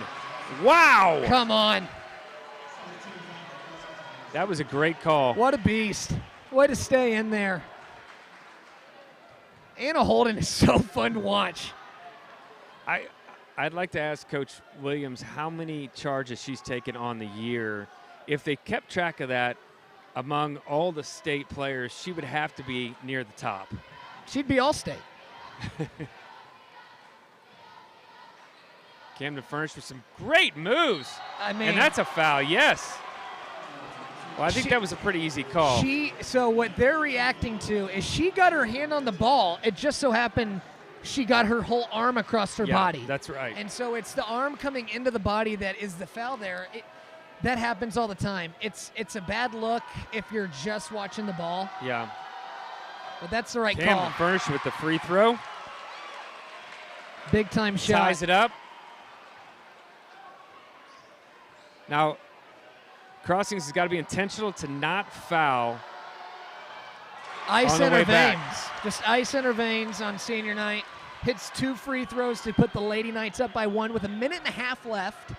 Wow. Come on. That was a great call. What a beast. Way to stay in there. Anna Holden is so fun to watch. I'd like to ask Coach Williams how many charges she's taken on the year. If they kept track of that among all the state players, she would have to be near the top. She'd be all-state. Camden Furnish with some great moves. And that's a foul, yes. Well, I think that was a pretty easy call. So what they're reacting to is she got her hand on the ball. It just so happened she got her whole arm across her body. That's right. And so it's the arm coming into the body that is the foul there. That happens all the time. It's a bad look if you're just watching the ball. Yeah. But that's the right call. Camden Furnish with the free throw. Big time shot. Ties it up. Now, Crossings has got to be intentional to not foul Ice on the in her way back. veins. Just ice in her veins on senior night. Hits 2 free throws to put the Lady Knights up by 1 with 1.5 minutes left.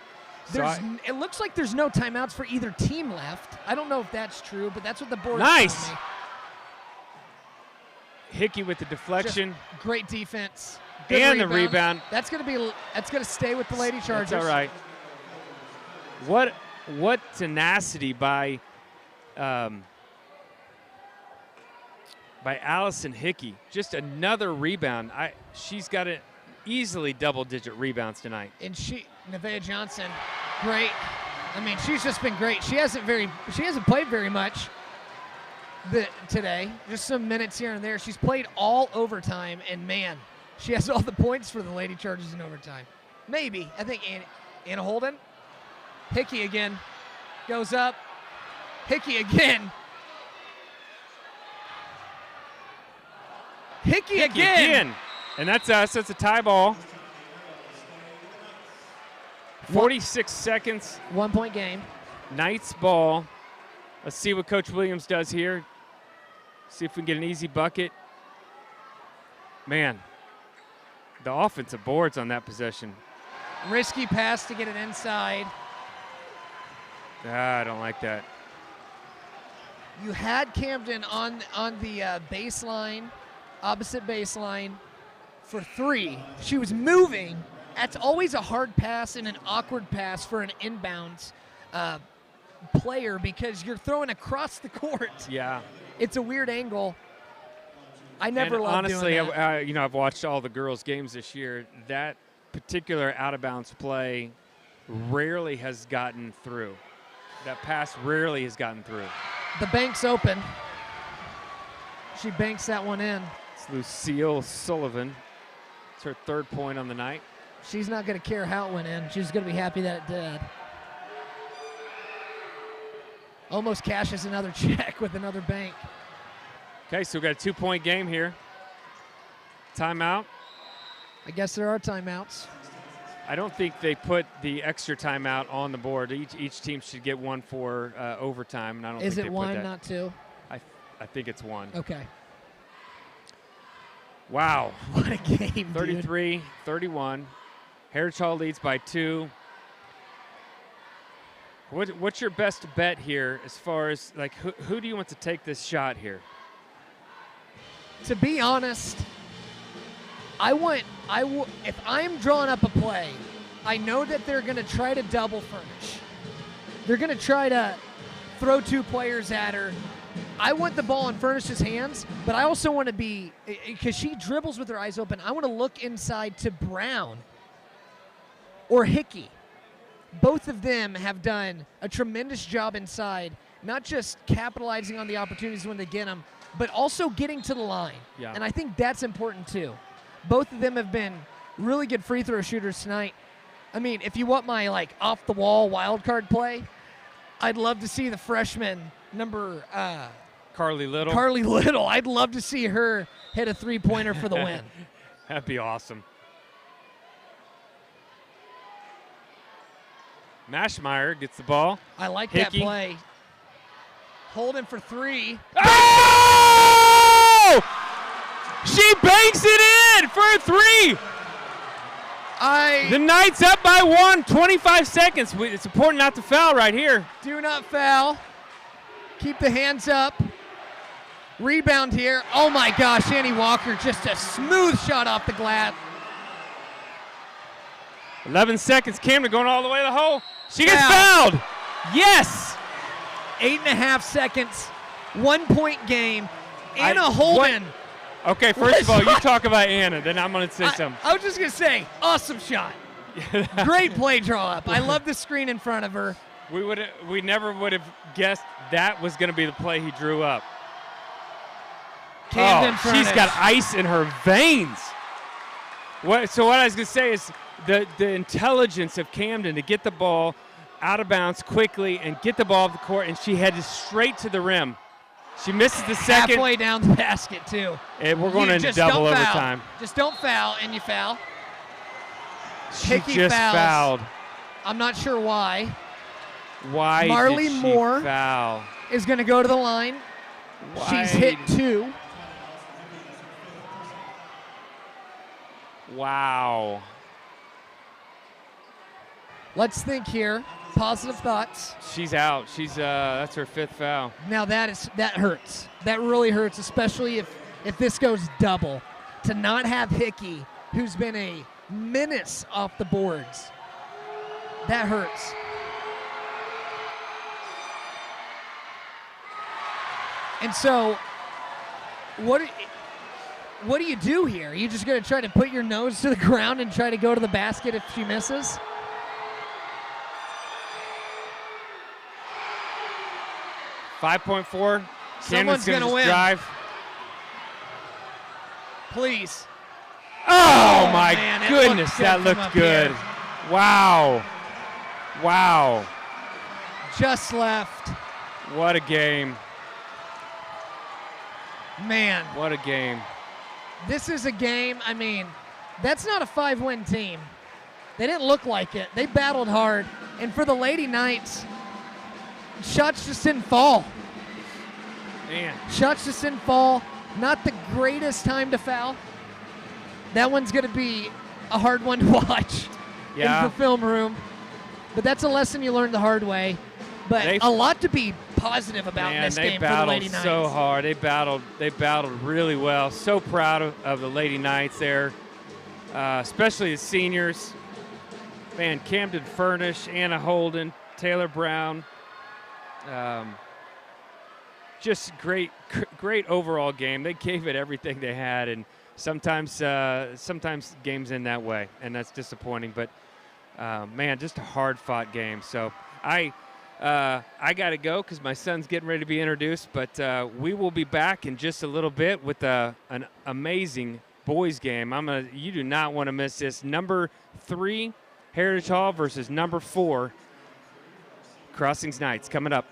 So It looks like there's no timeouts for either team left. I don't know if that's true, but that's what the board Nice. told me. Hickey with the deflection. Just great defense. Good And the rebound. That's gonna stay with the Lady Chargers. That's all right. What tenacity by Allison Hickey. Just another rebound. She's got easily double-digit rebounds tonight. And Nevaeh Johnson, great. I mean, she's just been great. She hasn't played very much today. Just some minutes here and there. She's played all overtime, and man, she has all the points for the Lady Chargers in overtime. Maybe. I think Anna Holden. Hickey again. Goes up. Hickey again. Hickey again. And that's us. That's a tie ball. 46 seconds. 1 point game. Knights ball. Let's see what Coach Williams does here. See if we can get an easy bucket. Man, the offensive boards on that possession. Risky pass to get it inside. I don't like that. You had Camden on the baseline, opposite baseline, for 3. She was moving. That's always a hard pass and an awkward pass for an inbounds player because you're throwing across the court. Yeah. It's a weird angle. I never loved honestly, doing that. I've watched all the girls' games this year. That particular out-of-bounds play rarely has gotten through. That pass rarely has gotten through. The bank's open. She banks that one in. It's Lucille Sullivan. It's her 3rd point on the night. She's not going to care how it went in. She's going to be happy that it did. Almost cashes another check with another bank. Okay, so we've got a 2-point game here. Timeout. I guess there are timeouts. I don't think they put the extra timeout on the board. Each team should get one for overtime, and I don't Is think it they one, put that. not 2? I think it's 1. Okay. Wow. What a game, 33-31. Heritage Hall leads by 2. What's your best bet here as far as, like, who do you want to take this shot here? To be honest, if I'm drawing up a play, I know that they're going to try to double furnish. They're going to try to throw 2 players at her. I want the ball in Furnish's hands, but I also want to be, because she dribbles with her eyes open, I want to look inside to Brown or Hickey. Both of them have done a tremendous job inside, not just capitalizing on the opportunities when they get them, but also getting to the line. Yeah. And I think that's important too. Both of them have been really good free throw shooters tonight. I mean, if you want my off the wall wild card play, I'd love to see the freshman number Carly Little. Carly Little. I'd love to see her hit a 3-pointer for the win. That'd be awesome. Mashmeyer gets the ball. I like Hickey. that play. Holden for 3. Oh! She banks it in for a 3. The Knights up by 1, 25 seconds. It's important not to foul right here. Do not foul. Keep the hands up. Rebound here. Oh my gosh, Annie Walker, just a smooth shot off the glass. 11 seconds. Camden going all the way to the hole. She gets fouled. Yes. 8.5 seconds. 1 point game. Anna Holden. Okay, first of all, you talk about Anna, then I'm going to say something. I was just going to say, awesome shot. Great play draw up. I love the screen in front of her. We never would have guessed that was going to be the play he drew up. Camden she's got ice in her veins. So what I was going to say is the intelligence of Camden to get the ball out of bounds quickly and get the ball off the court, and she headed straight to the rim. She misses the second. Halfway down the basket, too. And we're going into double overtime. Just don't foul, and you foul. She Hickey just fouls. fouled. I'm not sure why. Why Marley did she Moore foul? Is going to go to the line. Why? She's hit 2. Wow. Let's think here. Positive thoughts. She's out. That's her 5th foul. Now that hurts. That really hurts, especially if this goes double. To not have Hickey, who's been a menace off the boards, that hurts. And so, what do you do here? Are you just going to try to put your nose to the ground and try to go to the basket if she misses? $5.4. Someone's going to win. Drive. Please. Oh, my man, goodness, that looked good. Here. Wow. Wow. Just left. What a game. Man. What a game. This is a game, I mean, that's not a 5-win team. They didn't look like it. They battled hard. And for the Lady Knights, shots just didn't fall. Man. Shots just didn't fall. Not the greatest time to foul. That one's going to be a hard one to watch in the film room. But that's a lesson you learned the hard way. But a lot to be positive about in this game for the Lady Knights. They battled so hard. They battled really well. So proud of the Lady Knights there, especially the seniors. Man, Camden Furnish, Anna Holden, Taylor Brown. Just great overall game. They gave it everything they had, and sometimes games end that way, and that's disappointing. But man, just a hard-fought game. So I got to go because my son's getting ready to be introduced. But we will be back in just a little bit with an amazing boys game. You do not want to miss this. Number 3, Heritage Hall versus number 4, Crossings Knights, coming up.